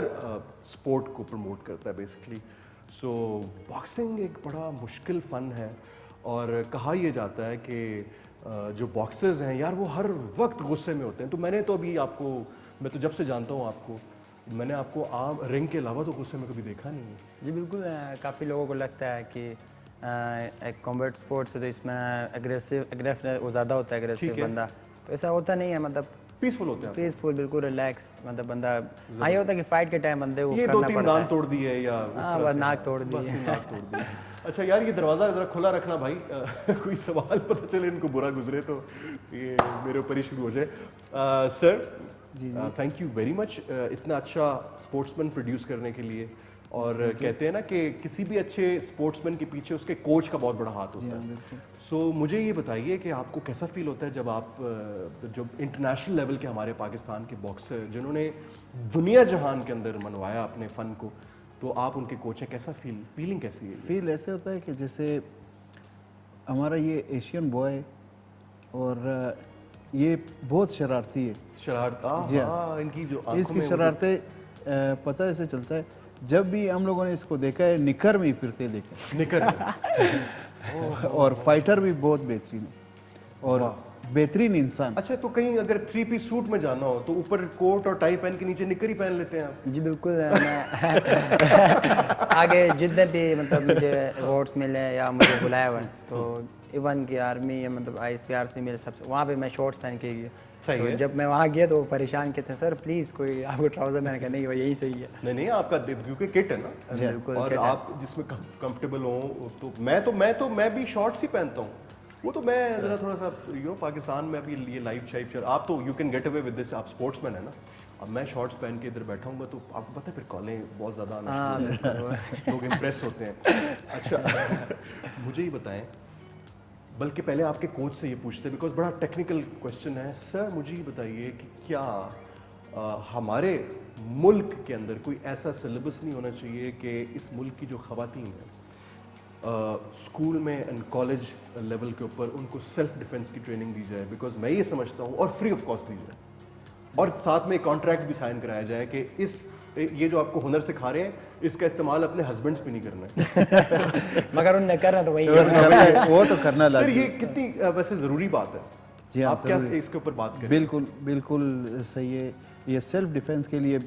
स्पोर्ट को प्रमोट करता है बेसिकली। सो बॉक्सिंग एक बड़ा मुश्किल फ़न है, और कहा यह जाता है कि जो बॉक्सर्स हैं यार वो हर वक्त गुस्से में होते हैं। तो मैंने तो अभी आपको, मैं तो जब से जानता हूँ आपको, मैंने आपको आम रिंग के अलावा तो गुस्से में कभी देखा नहीं है। जी बिल्कुल, काफ़ी लोगों को लगता है कि एक कॉम्बैट स्पोर्ट्स है तो इसमें एग्रेसिव वो ज़्यादा होता है, एग्रेसिव बंदा, तो ऐसा होता नहीं है। मतलब पीसफुल होते हैं, पीसफुल, बिल्कुल रिलैक्स, मतलब बंदा हाँ ये होता है कि फाइट के टाइम बंदे को ये करना 2-3 पड़ता दांत है। तोड़ दिए या हाँ बस नाक तोड़ दी। नाक तोड़ दी। अच्छा यार ये दरवाज़ा ज़रा खुला रखना भाई, कोई सवाल पता चले इनको बुरा गुजरे तो ये मेरे ऊपर ही शुरू हो जाए। Sir thank you very much इतना अच्छा स्पोर्ट्समैन प्रोड्यूस करने के लिए। और कहते हैं ना कि किसी भी अच्छे स्पोर्ट्समैन के पीछे उसके कोच का बहुत बड़ा हाथ होता है। सो मुझे ये बताइए कि आपको कैसा फील होता है जब आप जो इंटरनेशनल लेवल के हमारे पाकिस्तान के बॉक्सर जिन्होंने दुनिया जहान के अंदर मनवाया अपने फ़न को, तो आप उनके कोच हैं, कैसा फीलिंग कैसी है? फील ऐसे होता है कि जैसे हमारा ये एशियन बॉय और ये बहुत शरारती है। शरारत, इनकी जो इसकी शरारतें पता ऐसे चलता है, जब भी हम लोगों ने इसको देखा है निकर में ही फिरते देखे, निकर और फाइटर भी बहुत बेहतरीन है और बेहतरीन इंसान। अच्छा तो कहीं अगर 3 पीस सूट में जाना हो तो ऊपर कोट और टाई पहन के नीचे निकर ही पहन लेते हैं आप? जी बिल्कुल। मैं आगे जितने भी मतलब मुझे अवार्ड्स मिले या मुझे बुलाया हुआ है, तो इवन की आर्मी या मतलब ISPRC मेरे सबसे, वहाँ पे मैं शॉर्ट्स पहन के गया। तो जब मैं वहाँ गया तो वो परेशान कहते हैं सर प्लीज़ कोई आपको ट्राउजर, मैंने कहा नहीं वो यही सही है। नहीं आपका क्योंकि किट है ना, बिल्कुल, और आप जिसमें कंफर्टेबल हो, तो मैं भी शॉर्ट्स ही पहनता हूँ। वो तो मैं जरा थोड़ा सा पाकिस्तान में अभी ये लाइव शाइव चल, आप तो you can get away with this, आप स्पोर्ट्समैन है ना। अब मैं शॉर्ट्स पहन के इधर बैठा हूँ तो आपको पता है फिर कॉलें बहुत ज़्यादा आना, लोग इम्प्रेस होते हैं। अच्छा मुझे ही बताएं, बल्कि पहले आपके कोच से ये पूछते हैं बिकॉज बड़ा टेक्निकल क्वेश्चन है। सर मुझे ये बताइए कि क्या हमारे मुल्क के अंदर कोई ऐसा सिलेबस नहीं होना चाहिए कि इस मुल्क की जो ख़वातीन हैं स्कूल में एंड कॉलेज लेवल के ऊपर उनको सेल्फ डिफेंस की ट्रेनिंग दी जाए? बिकॉज मैं ये समझता हूँ, और फ्री ऑफ कॉस्ट दी जाए, और साथ में कॉन्ट्रैक्ट भी साइन कराया जाए कि ये जो आपको हुनर सिखा रहे हैं इसका इस्तेमाल अपने हस्बैंड्स पे नहीं करना है। मगर उनने करना तो वही वो तो करना सर लाजिम। ये कितनी वैसे ज़रूरी बात है? जी हाँ, आप क्या इसके ऊपर बात करें? बिल्कुल बिल्कुल सही है। ये सेल्फ डिफेंस के लिए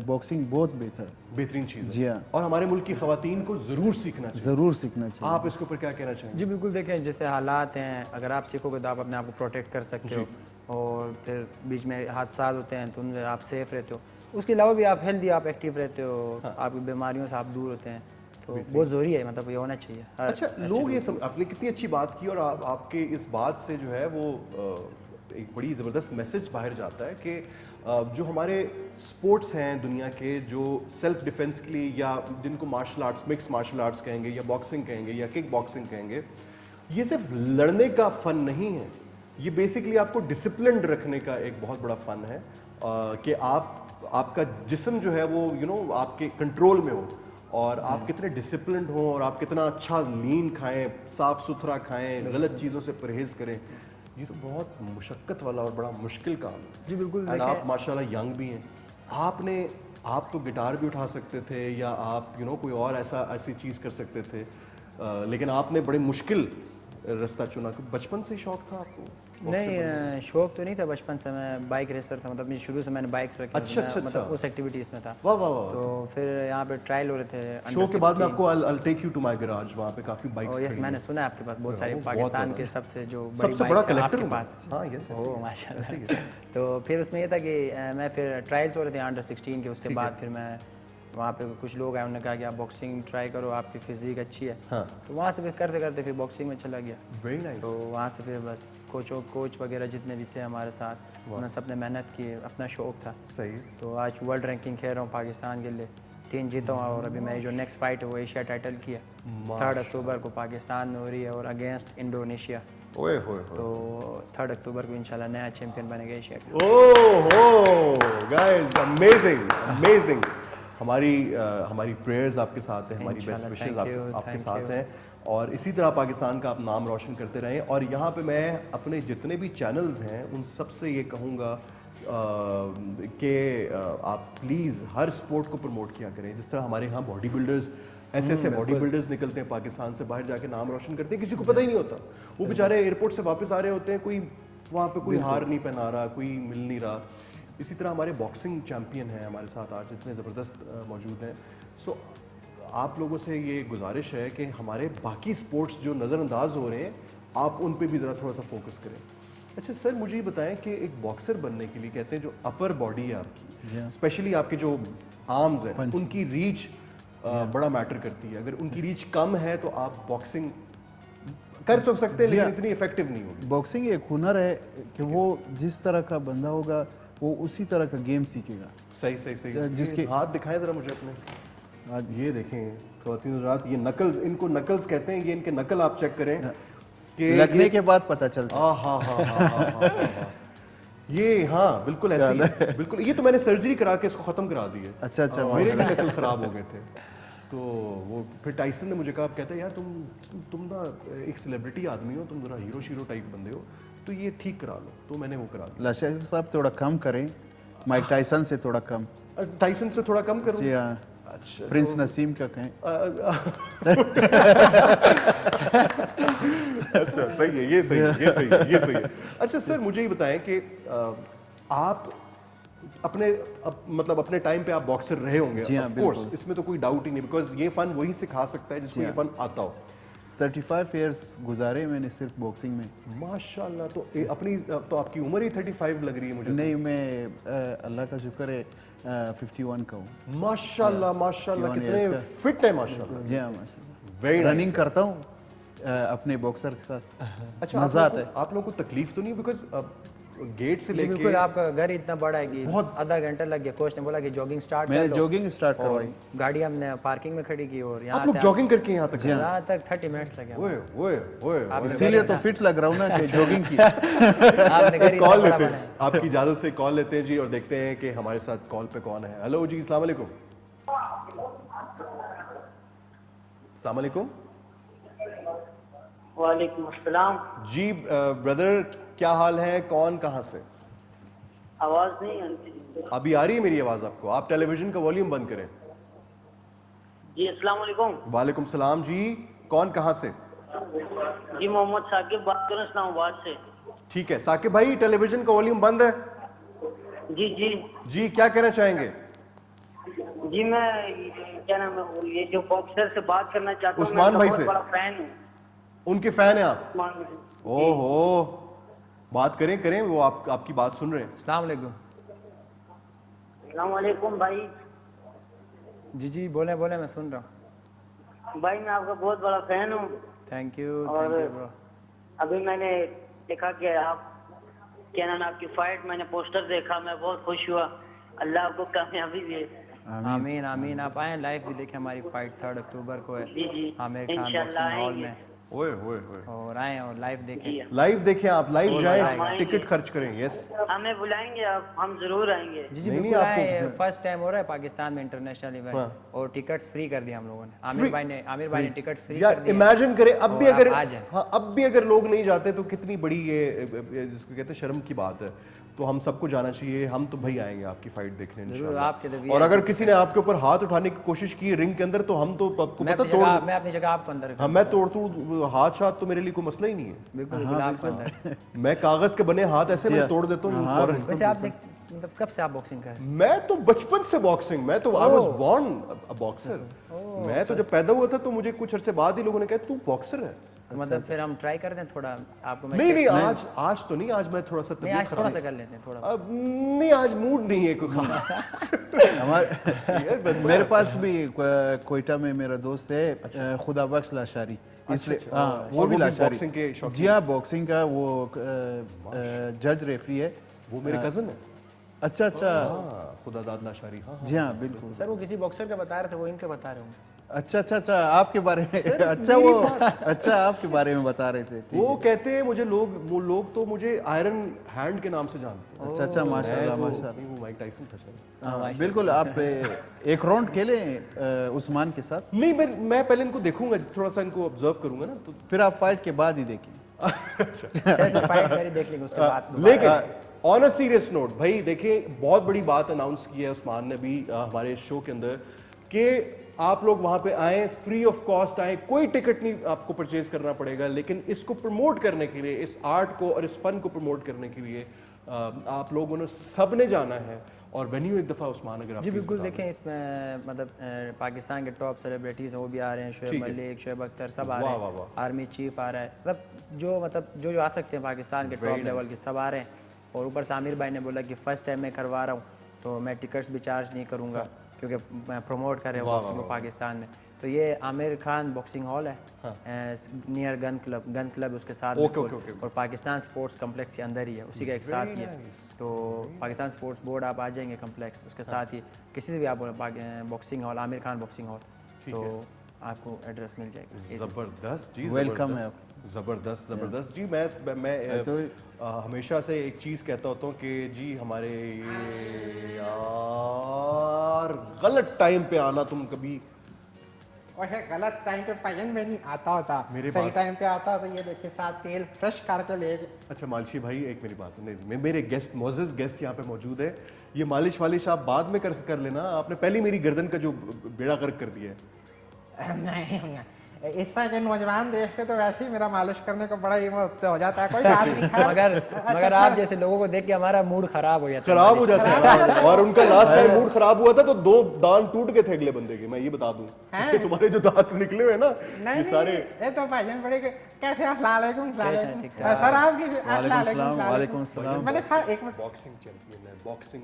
बॉक्सिंग बहुत बेहतरीन चीज़ है। जी हाँ, और हमारे मुल्क की खवातीन को ज़रूर सीखना चाहिए। ज़रूर सीखना चाहिए। आप इसके ऊपर क्या कहना चाहेंगे? जी बिल्कुल, देखें जैसे हालात हैं, अगर आप सीखोगे तो आप अपने आप को प्रोटेक्ट कर सकते हो, और फिर बीच में हादसा होते हैं तो उनसे आप सेफ रहते हो। उसके अलावा भी आप हेल्दी, आप एक्टिव रहते हो, आपकी बीमारियों से आप दूर होते हैं। तो बहुत ज़रूरी है, मतलब ये होना चाहिए हर अच्छा, लोग ये सब, आपने कितनी अच्छी बात की और आपके इस बात से जो है वो एक बड़ी ज़बरदस्त मैसेज बाहर जाता है कि जो हमारे स्पोर्ट्स हैं दुनिया के, जो सेल्फ डिफेंस के लिए या जिनको martial arts, mix martial arts कहेंगे या बॉक्सिंग कहेंगे या किक बॉक्सिंग कहेंगे, ये सिर्फ लड़ने का फ़न नहीं है, ये बेसिकली आपको डिसिप्लिन रखने का एक बहुत बड़ा फ़न है कि आपका जिस्म जो है वो आपके कंट्रोल में हो और आप कितने डिसिप्लिन्ड हो और आप कितना अच्छा लीन खाएं, साफ़ सुथरा खाएं, गलत चीज़ों से परहेज़ करें। ये तो बहुत मुशक्क़त वाला और बड़ा मुश्किल काम है जी बिल्कुल। एंड आप माशाल्लाह यंग भी हैं। आप तो गिटार भी उठा सकते थे या आप कोई और ऐसी चीज़ कर सकते थे, लेकिन आपने बड़े मुश्किल रास्ता चुना। बचपन से शौक था आपको? नहीं, शौक तो नहीं था बचपन से, मैं बाइक रेसर था, मतलब शुरू से मैंने बाइक्स रखी। अच्छा अच्छा, मतलब उस एक्टिविटीज़ में था। वाह वाह वाह। तो फिर यहाँ पे ट्रायल हो रहे थे शो के बाद में आपको I'll take you to my garage, वहाँ पे काफ़ी बाइक्स। यस, मैंने सुना है आपके पास बहुत सारी पाकिस्तान के सबसे जो बड़ी सबसे बड़ा बाइक्स हैं कलेक्टर आपके पास। हाँ यस। ओह माशाल्लाह। तो फिर उसमें ये था कि मैं फिर ट्रायल्स हो रहे थे अंडर 16 के, उसके बाद फिर मैं वहाँ पे कुछ लोग आए, उन्होंने कहा कि आप बॉक्सिंग ट्राई करो, आपकी फिजिक अच्छी है। हाँ। तो वहाँ से फिर करते करते फिर बॉक्सिंग में चला गया। Very nice. तो वहाँ से फिर बस कोच वगैरह जितने भी थे हमारे साथ, उन्होंने सबने मेहनत की, अपना शौक था। सही। तो आज वर्ल्ड रैंकिंग खेल रहा हूँ पाकिस्तान के लिए, 3 जीता हूँ और अभी मेरी जो नेक्स्ट फाइट है वो एशिया टाइटल की है, 3 अक्टूबर को पाकिस्तान में हो रही है और अगेंस्ट इंडोनेशिया। ओए होए। तो 3 अक्टूबर को इंशाल्लाह नया चैंपियन बनेगा एशिया का। ओह गाइस, अमेजिंग अमेजिंग। हमारी प्रेयर्स आपके साथ हैं, हमारी बेस्ट विशेस आपके साथ हैं और इसी तरह पाकिस्तान का आप नाम रोशन करते रहें। और यहाँ पे मैं अपने जितने भी चैनल्स हैं उन सब से ये कहूँगा कि आप प्लीज़ हर स्पोर्ट को प्रमोट किया करें। जिस तरह हमारे यहाँ बॉडी बिल्डर्स, ऐसे बॉडी बिल्डर्स निकलते हैं पाकिस्तान से, बाहर जाके नाम रोशन करते हैं, किसी को पता ही नहीं होता। वो बेचारे एयरपोर्ट से वापस आ रहे होते हैं, कोई वहाँ पे कोई हार नहीं पहना रहा, कोई मिल नहीं रहा। इसी तरह हमारे बॉक्सिंग चैम्पियन हैं हमारे साथ आज, इतने ज़बरदस्त मौजूद हैं। सो आप लोगों से ये गुजारिश है कि हमारे बाकी स्पोर्ट्स जो नज़रअंदाज हो रहे हैं, आप उन पे भी ज़रा थोड़ा सा फोकस करें। अच्छा सर, मुझे ये बताएं कि एक बॉक्सर बनने के लिए कहते हैं जो अपर बॉडी है आपकी, स्पेशली आपके जो आर्म्स हैं, उनकी रीच बड़ा मैटर करती है। अगर उनकी रीच कम है तो आप बॉक्सिंग कर तो सकते हैं लेकिन इतनी इफेक्टिव नहीं होगी। बॉक्सिंग एक हुनर है कि वो जिस तरह का बंदा होगा वो उसी तरह का गेम सीखेगा। सही सही सही। जिसके हाथ दिखाएं जरा मुझे अपने। आज ये देखें ख़वातीन हज़रात, ये नकल्स, इनको नकल्स कहते हैं। ये इनके नकल आप चेक करें कि लगने के बाद पता चलता है। हाँ। ये हाँ बिल्कुल ऐसे ही है, बिल्कुल। ये तो मैंने सर्जरी करा के इसको ख़त्म करा दी है। अच्छा मेरे भी नकल ख़राब हो गए थे। तो वो फिर टाइसन ने मुझे कहा, कहता है यार तुम ना एक सेलिब्रिटी आदमी हो, तुम ज़रा हीरो शीरो टाइप बंदे हो, तो ये ठीक करा लो। तो मैंने वो करा दिया। लाशा साहब थोड़ा कम करें, माइक टाइसन से थोड़ा कम। टाइसन से थोड़ा कम करूँ? जी हाँ। अच्छा, प्रिंस नसीम का कहें। अच्छा सही है, ये सही है, ये सही है, ये सही है। अच्छा सर, मुझे ये बताएं कि आप मतलब अपने टाइम पे आप बॉक्सर रहे होंगे, ऑफ कोर्स, इसमें तो कोई डाउट ही नहीं, बिकॉज ये फन वही सिखा सकता है जिसको ये फन आता हो। 35 इयर्स गुजारे मैंने सिर्फ बॉक्सिंग में। माशाल्लाह। तो तो आपकी उम्र ही 35 लग रही है मुझे। नहीं, मैं अल्लाह का शुक्र है 51 का हूँ। माशाल्लाह माशाल्लाह, कितने फिट है माशाल्लाह। जी हाँ माशाल्लाह। वेरी रनिंग करता हूँ अपने बॉक्सर के साथ। अच्छा, मजा आता है। आप लोगों को तकलीफ तो नहीं, बिकॉज गेट से लेके बिल्कुल, आपका घर इतना बड़ा है कि बहुत आधा घंटा लग गया। कोच ने बोला कि जॉगिंग स्टार्ट मैंने जॉगिंग स्टार्ट करवाई, गाड़ी हमने पार्किंग में खड़ी की और यहाँ आप लोग जॉगिंग करके यहाँ तक? यहाँ तक 30 मिनट्स लगे। ओए ओए ओए, इसीलिए तो फिट लग रहा हूँ ना कि जॉगिंग की। आपने घर इतना कॉल बड़ा लेते बनाया। हैं, आपकी इजाजत से कॉल लेते हैं जी और देखते हैं कि हमारे साथ कॉल पे कौन है। हेलो जी, अस्सलाम वालेकुम। अस्सलाम वालेकुम। वालेकुम अस्सलाम। जी ब्रदर, क्या हाल है? कौन कहाँ से? आवाज नहीं आती। अभी आ रही है मेरी आवाज आपको? आप टेलीविजन का वॉल्यूम बंद करें। जी अस्सलाम वालेकुम। वालेकुम सलाम जी, कौन कहाँ से? जी मोहम्मद साकिब बात कर रहा हूँ इस्लामाबाद से। ठीक है साकिब भाई, टेलीविजन का वॉल्यूम बंद है? जी जी जी, क्या कहना चाहेंगे? जी मैं क्या नाम है, ये जो बॉक्सर से बात करना चाहता हूँ, उस्मान मैं भाई बहुत से? बड़ा फैन हूँ। उनके फैन हैं आप? उस्मान भाई। ओहो, बात करें, वो आपकी बात सुन रहे हैं। अस्सलाम वालेकुम। अस्सलाम वालेकुम भाई। जी जी, बोले मैं सुन रहा हूँ। भाई मैं आपका बहुत बड़ा फैन हूँ। थैंक यू और ब्रो। अभी मैंने देखा कि आप क्या नाम है आपकी फाइट, मैंने पोस्टर देखा, मैं बहुत खुश हुआ। अल्लाह आपको कामयाबी दे। आमीन आमीन। आप आए लाइव भी देखें, हमारी फाइट 3 अक्टूबर को है जी जी आमिर खान इंशाल्लाह बॉक्सिंग हॉल आएंगे। में, ओए ओए ओए, और आए और लाइव देखें। लाइव देखें आप, लाइव और जाएं, मजा आएगा। टिकट खर्च करें। यस, हमें बुलाएंगे आप, हम जरूर आएंगे। जी जी नहीं, बिल्कुल नहीं, आए। आपको- फर्स्ट टाइम हो रहा है पाकिस्तान में इंटरनेशनल इवेंट, हाँ। और टिकट्स फ्री कर दिए हम लोगों ने। आमिर भाई ने टिकट फ्री कर यार दिए। इमेजिन करें अब भी और अगर, आप आ जाएं। हाँ अब भी अगर लोग नहीं जाते तो कितनी बड़ी ये जिसको कहते हैं शर्म की बात है। तो हम सबको जाना चाहिए। हम तो भाई आएंगे आपकी फाइट देखने इंशाल्लाह। आपके तो और अगर किसी ने आपके ऊपर हाथ उठाने की कोशिश की रिंग के अंदर तो हम तो आपको मैं पता अपनी तोड़ जगह दूं। मैं अपनी जगह आपको अंदर हाँ मैं तोड़ दूं, हाथ शाथ तो मेरे लिए कोई मसला ही नहीं है। बिल्कुल बिल्कुल आपको अंदर। मैं कागज के बने हाथ ऐसे मैं तोड़ देता हूँ फौरन। वैसे आप देख मतलब कब से आप बॉक्सिंग कर रहे हैं? मैं तो बचपन से बॉक्सिंग, मैं तो I was born a boxer. मैं तो जब पैदा हुआ था तो मुझे कुछ अरसे बाद ही लोगों ने कहा तू बॉक्सर है। तो मतलब फिर हम ट्राई कर दें थोड़ा आपको। मैं नहीं नहीं, आज तो नहीं, आज मैं थोड़ा सा नहीं, आज थोड़ा सा कर लेते हैं थोड़ा। अब नहीं, आज मूड नहीं है कोई हमारे मेरे पास भी कोयटा में मेरा दोस्त है खुदा बख्श लाशारी, इसलिए हाँ वो और भी वो भी लाशारी। बॉक्सिंग के शौकीन जी हाँ, बॉक्सिंग का वो जज रेफरी है। वो मेरे कजन है। अच्छा अच्छा, हाँ, खुदा दाद लाशारी। हाँ जी हाँ बिल्कुल। सर वो किसी बॉक्सर का बता रहे थे, वो इनके बता रहे होंगे। अच्छा अच्छा अच्छा, आपके बारे में अच्छा वो अच्छा आपके बारे में बता रहे थे। ठीक वो है। कहते हैं मुझे वो लोग तो मुझे आयरन हैंड के नाम से जानते हैं। अच्छा अच्छा, माशाल्लाह माशाल्लाह। नहीं, वो माइक टाइसन था शायद। हाँ, बिल्कुल। आप एक राउंड खेले उस्मान के साथ, नहीं, मैं पहले इनको देखूंगा, थोड़ा सा इनको ऑब्जर्व करूंगा ना तो। फिर आप फाइट के बाद ही देखें। चलिए सर फाइट मेरी देख लेंगे उसके बाद। लेकिन ऑन अ सीरियस नोट भाई देखिए, बहुत बड़ी बात अनाउंस की है उस्मान ने भी हमारे शो के अंदर कि आप लोग वहां पे आए, फ्री ऑफ कॉस्ट आए, कोई टिकट नहीं आपको परचेज करना पड़ेगा। लेकिन इसको प्रमोट करने के लिए, इस आर्ट को और इस फन को प्रमोट करने के लिए आप लोगों ने सबने जाना है। और वेन्यू एक दफ़ा उस्मान अगर आप जी please बिल्कुल बता देखें, इसमें मतलब पाकिस्तान के टॉप सेलिब्रिटीज़ हैं, वो भी आ रहे हैं। ठीक शोएब है। मलिक, शोएब अख्तर सब आ रहे वाह, वाह, हैं। वाह। आर्मी चीफ आ रहा है। मतलब जो आ सकते हैं पाकिस्तान के टॉप लेवल के सब आ रहे हैं। और ऊपर से आमिर भाई ने बोला कि फर्स्ट टाइम मैं करवा रहा हूँ तो मैं टिकट्स भी चार्ज नहीं करूँगा, क्योंकि मैं प्रमोट कर रहे हूँ बॉक्सिंग को पाकिस्तान में। तो ये आमिर खान बॉक्सिंग हॉल है नियर गन क्लब उसके साथ ओके। और पाकिस्तान स्पोर्ट्स कम्प्लेक्स के अंदर ही है, उसी का एक साथ ही है। तो पाकिस्तान स्पोर्ट्स बोर्ड आप आ जाएंगे कम्प्लेक्स, उसके साथ ही किसी से भी आप boxing hall, Aamir Khan boxing hall, तो आपको एड्रेस मिल जाएगा। जबरदस्त जी, वेलकम है जबरदस्त जी। मैं हमेशा से एक चीज़ कहता होता हूँ कि जी हमारे यार गलत टाइम पे आना, तुम कभी वैसे गलत टाइम पे पयन में नहीं आता होता, मेरे सही पास- टाइम पे आता होता। ये देखिए साथ तेल फ्रेश करके ले अच्छा मालिशी भाई एक मेरी बात नहीं, मेरे गेस्ट मोजेस गेस्ट यहाँ पे मौजूद है। ये मालिश वालिश आप बाद में कर लेना, आपने पहले मेरी गर्दन का जो बेड़ा गर्क कर दिया है। नहीं, इस तरह के नौजवान देख के तो वैसे ही मेरा मालिश करने को बड़ा ही वो हो जाता है। कोई बात नहीं। खैर, मगर आप जैसे लोगों को देख के हमारा मूड खराब हो जाता है। खराब हो जाता है। और उनका लास्ट टाइम मूड खराब हुआ था तो 2 दांत टूट गए थे अगले बंदे के, मैं ये बता दूं। इसके तुम्हारे जो दांत निकले हुए हैं ना नहीं ये सारे। ये तो भाईजान बड़े कैसे अस्सलाम वालेकुम ठीक सर, आप कैसे? अस्सलाम वालेकुम वालेकुम सलाम। मैंने कहा एक मिनट। बॉक्सिंग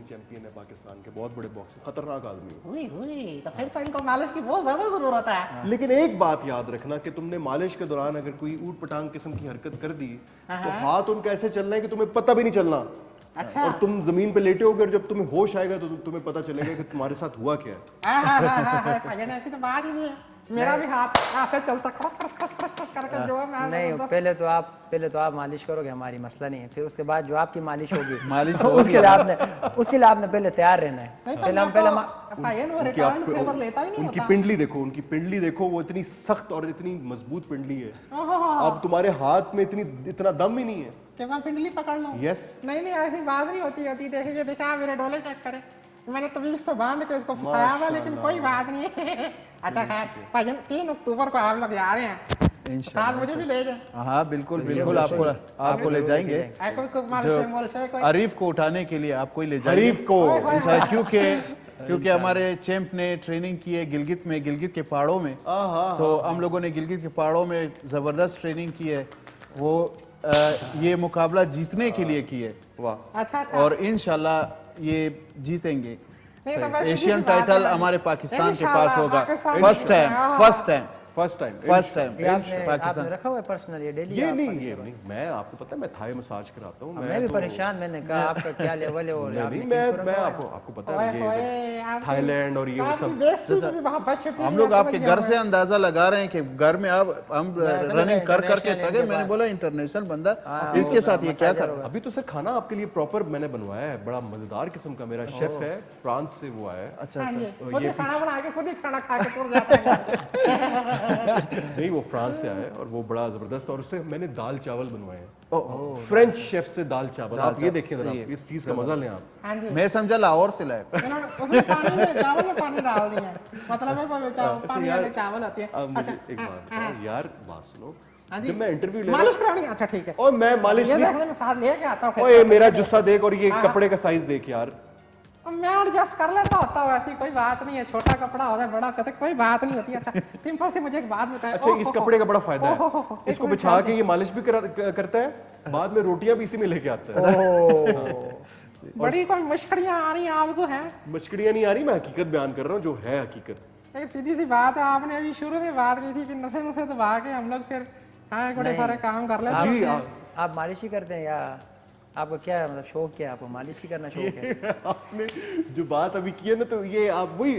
चैंपियन है पाकिस्तान के, बहुत बड़े बॉक्सिंग, खतरनाक आदमी है। हुई हुई तो फिर तो इनको मालिश की बहुत ज्यादा जरूरत है। लेकिन एक बात याद रखना कि तुमने मालिश के दौरान अगर कोई ऊट पटांग किस्म की हरकत कर दी तो हाथ उनका ऐसे चलना है कि तुम्हें पता भी नहीं चलना। अच्छा। और तुम जमीन पे लेटे होगे और जब तुम्हें होश आएगा तो तुम्हें पता चलेगा कि तुम्हारे साथ हुआ क्या है। भाईजान ऐसी तो बात ही नहीं है। मेरा भी हाथ ऐसे चलता करके जो है मैं नहीं, पहले तो आप मालिश करोगे, हमारी मसला नहीं है। फिर उसके बाद जो आपकी मालिश होगी मालिश तो उसके लिए आपने पहले तैयार रहना है। पहले हम भाईजान वो रिटर्न फेवर लेता ही नहीं उनकी होता। उनकी पिंडली देखो, वो इतनी सख्त और इतनी मजबूत पिंडली है। अब तुम्हारे हाथ में इतना दम ही नहीं है। कि मैं पिंडली पकड़ लूं? यस। नहीं ऐसी बात नहीं होती। देखिए देखा मेरे डोले चेक करे, मैंने तवीज तो बांध के उसको फंसाया हुआ, लेकिन कोई बात नहीं है। अच्छा खैर भाईजान 3 अक्टूबर को आप लोग जा रहे हैं, साथ मुझे भी ले जाए। हाँ बिल्कुल आपको ले जाएंगे। अरीफ को उठाने के लिए आपको ही ले जाएंगे हरीफ को इंशाल्लाह, क्योंकि हमारे चैंप ने ट्रेनिंग की है गिलगित के पहाड़ों में। तो हम लोगों ने गिलगित के पहाड़ों में जबरदस्त ट्रेनिंग की है। वो ये मुकाबला जीतने के लिए की है। वाह। अच्छा और इंशाल्लाह ये जीतेंगे। नहीं तो बस एशियन इसी बात टाइटल है। हमारे पाकिस्तान के इंशाल्लाह, पास होगा पाकिस्तान फर्स्ट जीतेगा। टाइम फर्स्ट टाइम ये आपने रखा हुआ है पर्सनल, ये डेली? ये नहीं, मैं आपको पता है मैं थाई मसाज कराता हूँ। मैं भी परेशान, मैंने कहा आपका क्या लेवल है। और नहीं, मैं आपको पता है ये थाईलैंड और ये सब हम लोग आपके घर से अंदाजा लगा रहे हैं कि घर में आप हम रनिंग कर करके थके। मैंने बोला इंटरनेशनल बंदा, इसके साथ ये क्या कर रहा है। अभी तो सर खाना आपके लिए प्रॉपर मैंने बनवाया है, बड़ा मजेदार किस्म का। मेरा शेफ है, फ्रांस से वो आया है। अच्छा, ये खाना बना के खुद ही खाना खा के टूट जाता है। नहीं, वो फ्रांस से आया है और वो बड़ा जबरदस्त। और उससे मैंने दाल चावल बनवाए हैं, फ्रेंच शेफ से दाल चावल। आप ये देखें जरा, इस चीज का मजा लें आप। मैं समझा लाहौर से लाया। उसमें पानी में चावल में पानी डाल दिया, मतलब है पानी वाले चावल होते हैं। अब मुझे एक बात बताओ यार, बात सुनो, जब मैं इंटरव्यू ले मालिश करानी, अच्छा ठीक है। और मैं मालिश ये नहीं, देखने में साथ लेके आता हूँ। ओए मेरा जुस्सा देख और ये कपड़े का साइज देख यार। मैं एडजस्ट कर लेता होता हूँ, ऐसी कोई बात नहीं है। छोटा कपड़ा होता है, बड़ा कहते कोई बात नहीं होती। अच्छा सिंपल से मुझे एक बात बताए। अच्छा, इस कपड़े का बड़ा फायदा है, इसको बिछा के ये मालिश भी करता है, बाद में रोटियां भी इसी में लेके आता है। बड़ी कोई मुश्किलियां आ रही हैं आपको? हैं मुश्किलियां नहीं आ रही, मैं हकीकत बयान कर रहा हूँ जो है हकीकत। एक सीधी सी बात है, आपने अभी शुरू में बात की थी कि नशे नुशे दबा के हम लोग फिर बड़े सारे काम कर लेते हैं। जी आप मालिश ही करते हैं या आपको क्या है, मतलब शौक क्या है? आपको मालिश ही करना शौक है? आपने जो बात अभी की है ना, तो ये आप वही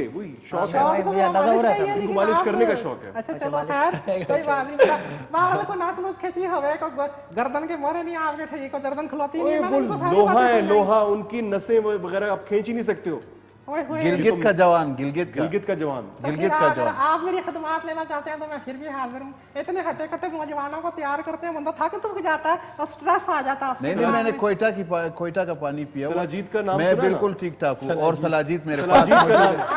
शौक है, शौक तो मुझे अंदाजा हो रहा था। आपको मालिश करने का शौक है। अच्छा चलो खैर कोई बात नहीं। बेटा बाहर को नास नुस खींची हवे को गर्दन के मोरे नहीं आपके ठीक को, गर्दन खुलती नहीं। मैंने इनको सारी लोहा है, बातें लोहा, उनकी नसें वगैरह आप खींच ही नहीं सकते हो। गिलगित का जवान, गिलगित का जवान। तो फिर अगर आप मेरी खदमात लेना चाहते हैं तो मैं फिर भी हाजिर हूँ। इतने हटे कटे नौजवानों को तैयार करते हैं, बंदा थक थक जाता है और स्ट्रेस आ जाता है। नहीं, मैंने कोयटा का पानी पिया। सलाजीत का नाम मैं सुना ना? बिल्कुल ठीक ठाक हूँ। और सलाजीत मेरे पास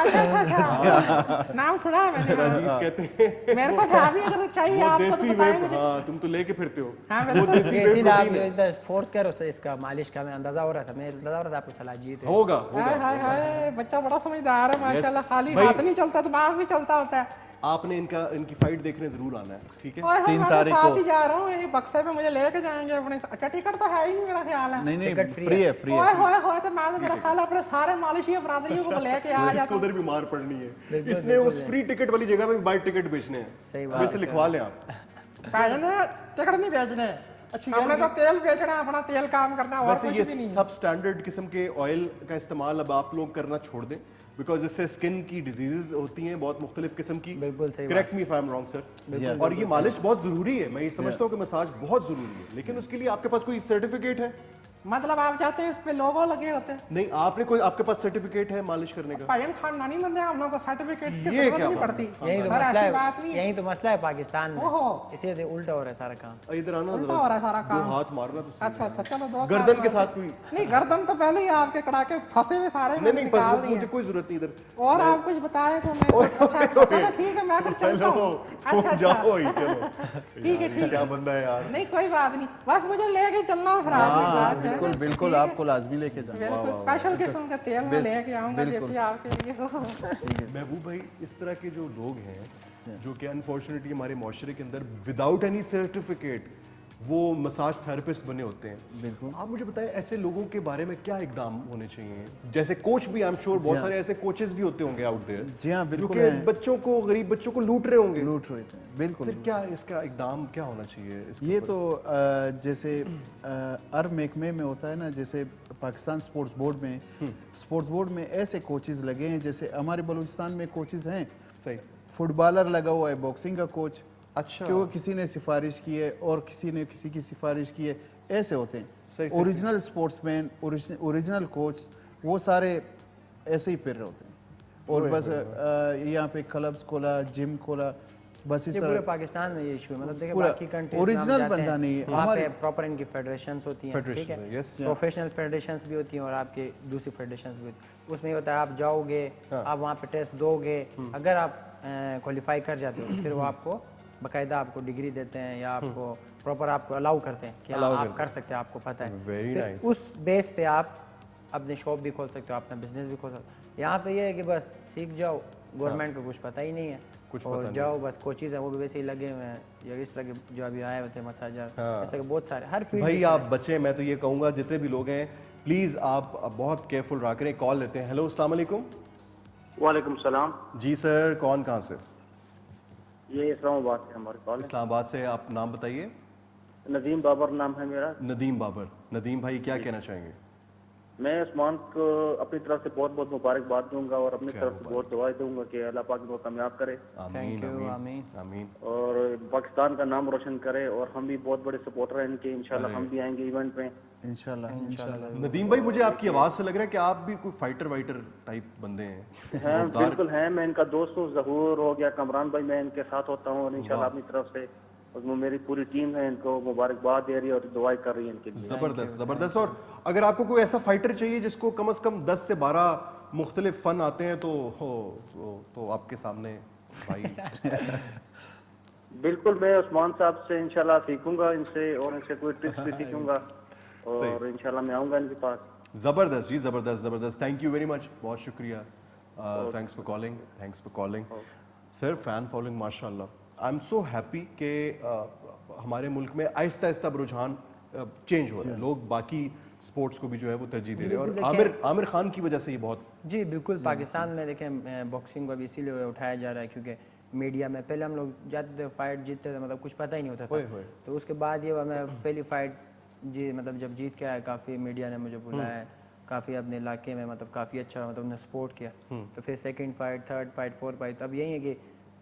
अच्छा नाम सुना है मैंने। सलाजीत कहते हैं, मेरे को भी अगर चाहिए आपको तो देसी बताएं वेब। मुझे। हाँ, तुम तो लेके फिरते हो। हाँ बिल्कुल। इसीलिए आप इधर फोर्स कर रहे हो इसका मालिश का। मैं अंदाजा हो रहा था, मैं अंदाजा हो रहा था आपको सलाजीत है। होगा हाय हाय हाय, बच्चा बड़ा समझदार है माशाल्लाह। खाली हाथ नहीं चलता, दिमाग भी चलता होता है। आपने इनकी फाइट देखने जरूर आना है, ठीक है? 3 तारीख को साथ ही जा रहा हूँ। ये बक्से पे मुझे लेके जाएंगे अपने। अच्छा टिकट तो है ही नहीं मेरा ख्याल है। नहीं टिकट फ्री है, फ्री ओए है। होए तो मैं तो मेरा ख्याल है अपने सारे मालिशी बरादरियों को लेके आ जाता इसको हूँ। उधर भी मार पड़नी है। इसने उस फ्री टिकट वाली जगह पे बाय टिकट बेचने हैं। सही अभी से लिखवा लें आप। टिकट नहीं बेचने, हमने तो तेल बेचना है, अपना तेल काम करना है और वैसे कुछ ये भी नहीं। सब स्टैंडर्ड किस्म के ऑयल का इस्तेमाल अब आप लोग करना छोड़ दें, बिकॉज इससे स्किन की डिजीजेज होती हैं बहुत मुख्तलिफ किस्म की। बिल्कुल सही correct me if I am wrong sir. और ये मालिश बहुत जरूरी है, मैं ये समझता हूँ कि मसाज बहुत जरूरी है, लेकिन उसके लिए आपके पास कोई सर्टिफिकेट है? मतलब आप चाहते हैं इस पे लोगो लगे होते हैं? नहीं, आपने कोई, आपके पास सर्टिफिकेट है मालिश करने का? भाईजान खानदानी बंदे हैं हम लोग को सर्टिफिकेट की ये जरूरत क्या नहीं बात पड़ती। यही तो पर मसला ऐसी बात है, नहीं यही तो मसला है पाकिस्तान में। ओहो। इसीलिए उल्टा हो रहा है सारा काम। इधर आना उल्टा जरा, हो रहा है सारा दो काम। हाथ मारना तो सही अच्छा अच्छा चलो दो गर्दन काम के मारते। साथ कोई नहीं, गर्दन तो पहले ही आपके कड़ाके फंसे हुए सारे नहीं मैंने नहीं, निकाल बस दिए। मुझे कोई जरूरत नहीं इधर। और आप कुछ बताएं तो मैं अच्छा अच्छा चलो ठीक है, मैं फिर चलता हूँ। अच्छा जाओ ही चलो। ठीक है ठीक है, क्या बंदा है यार। नहीं कोई बात नहीं, बस मुझे लेके चलना फिर आपके साथ। बिल्कुल बिल्कुल, ठीक है? आपको लाजमी लेके जाना। बिल्कुल स्पेशल किस्म का तेल मैं लेके आऊंगा जैसे आपके लिए। महबूब भाई, इस तरह के जो लोग हैं जो कि अनफॉर्चुनेटली हमारे माशरे के अंदर विदाउट एनी सर्टिफिकेट वो मसाज थेरेपिस्ट बने होते हैं, बिल्कुल आप मुझे बताएं ऐसे लोगों के बारे में क्या इकदाम होने चाहिए? जैसे कोच भी, आई एम श्योर बहुत सारे ऐसे कोचेस भी होते होंगे आउट देयर। जी हाँ, जो बिल्कुल कि हैं। बच्चों को, गरीब बच्चों को लूट रहे होंगे। लूट रहे थे, बिल्कुल। फिर क्या इसका इकदाम क्या होना चाहिए इसके ये ऊपर? तो जैसे हर महकमे में होता है ना, जैसे पाकिस्तान स्पोर्ट्स बोर्ड में, स्पोर्ट्स बोर्ड में ऐसे कोचेस लगे हैं। जैसे हमारे बलूचिस्तान में कोचेस हैं, सही, फुटबॉलर लगा हुआ है, बॉक्सिंग का कोच। अच्छा, कि वो किसी ने सिफारिश की है और किसी ने किसी की सिफारिश की है, ऐसे होते सही, हैं। सही, ओरिजिनल स्पोर्ट्समैन, ओरिजिनल कोच, वो सारे ऐसे ही फिर रहे होते हैं। और बस यहाँ पे क्लब्स खोला, जिम खोला, बस इस ये पूरे तरह। पाकिस्तान में ये इशू है। मतलब देखिए पूरा बाकी कंट्रीज ओरिजिनल बंदा नहीं है। वहाँ पे हमारे प्रॉपर इनकी फेडरेशंस होती हैं, ठीक है, yes. प्रोफेशनल फेडरेशंस भी होती हैं और आपके दूसरी फेडरेशंस भी होती हैं। उसमें ये होता है आप जाओगे, आप वहाँ पे टेस्ट दोगे, अगर आप क्वालिफाई कर जाते हो फिर वो आपको बाकायदा आपको डिग्री देते हैं या आपको प्रॉपर आपको अलाउ करते हैं कि आप कर सकते हैं, आपको पता है। Very फिर nice. उस बेस पे आप अपने शॉप भी खोल सकते हो, अपना बिजनेस भी खोल सकते हो। यहाँ पे ये है कि बस सीख जाओ, गवर्नमेंट को कुछ पता ही नहीं है, और जाओ बस कोचेज हैं वो भी वैसे ही लगे हुए हैं, या इस तरह के जो अभी आए होते हैं मसाजर, ऐसे के बहुत सारे हर फील्ड। भाई आप बचें, मैं तो ये कहूँगा जितने भी लोग हैं प्लीज़ आप बहुत केयरफुल रहा करें। कॉल लेते हैं। हेलो, अस्सलाम वालेकुम। वालेकुम सलाम। जी सर, कौन कहाँ से? ये इस्लामाबाद से हमारे कॉल है। इस्लामाबाद से। आप नाम बताइए। नदीम बाबर नाम है मेरा। नदीम बाबर। नदीम भाई क्या कहना चाहेंगे? मैं उस्मान को अपनी तरफ से बहुत बहुत मुबारकबाद दूंगा और अपनी क्या तरफ से बहुत दुआएं दूंगा कि अल्लाह पाक इनको कामयाब करे आमीन थैंक यू। आमीन आमीन। आमीन। और पाकिस्तान का नाम रोशन करे। और हम भी बहुत बड़े सपोर्टर हैं इनके, इंशाल्लाह हम भी आएंगे इवेंट पे। इंशाल्लाह। नदीम भाई मुझे आपकी आवाज से लग रहा है कि आप भी कोई फाइटर वाइटर टाइप बंदे हैं। हैं जोरदार। बिल्कुल हैं। मैं इनका दोस्त हूँ, जहूर हो गया, कमरान भाई, मैं इनके साथ होता हूँ और इंशाल्लाह अपनी तरफ से उसमें मेरी पूरी टीम है इनको मुबारकबाद दे रही है और दुआएं कर रही है इनके लिए। जबरदस्त जबरदस्त। और अगर आपको कोई ऐसा फाइटर चाहिए जिसको कम से कम 10 से 12 मुख्तलिफ फन आते हैं तो आपके सामने भाई। बिल्कुल, मैं उस्मान साहब से इंशाल्लाह सीखूंगा इनसे और इनसे कोई ट्रिक्स भी सीखूंगा और इंशाल्लाह मैं आऊंगा इनके पास। जबरदस्त जी, जबरदस्त जबरदस्त। थैंक यू वेरी मच, बहुत शुक्रिया। Thanks for calling, thanks for calling. Sir fan following माशाल्लाह, आई एम सो हैप्पी कि हमारे मुल्क में आहिस्ता आहिस्ता रुझान चेंज हो रहा है। लोग बाकी स्पोर्ट्स को भी जो है वो तरजीह दे रहे हैं और आमिर खान की वजह से ये बहुत। जी बिल्कुल, पाकिस्तान में देखें बॉक्सिंग को भी इसीलिए उठाया जा रहा है क्योंकि मीडिया में पहले हम लोग जाते थे, फाइट जीतते थे, मतलब कुछ पता ही नहीं होता था। तो उसके बाद ये मैं पहली फाइट जी मतलब जब जीत के आया, काफ़ी मीडिया ने मुझे बुलाया, काफ़ी अपने इलाके में मतलब काफ़ी अच्छा मतलब उन्हें सपोर्ट किया। तो फिर second fight, third fight, fourth fight, अब यही है कि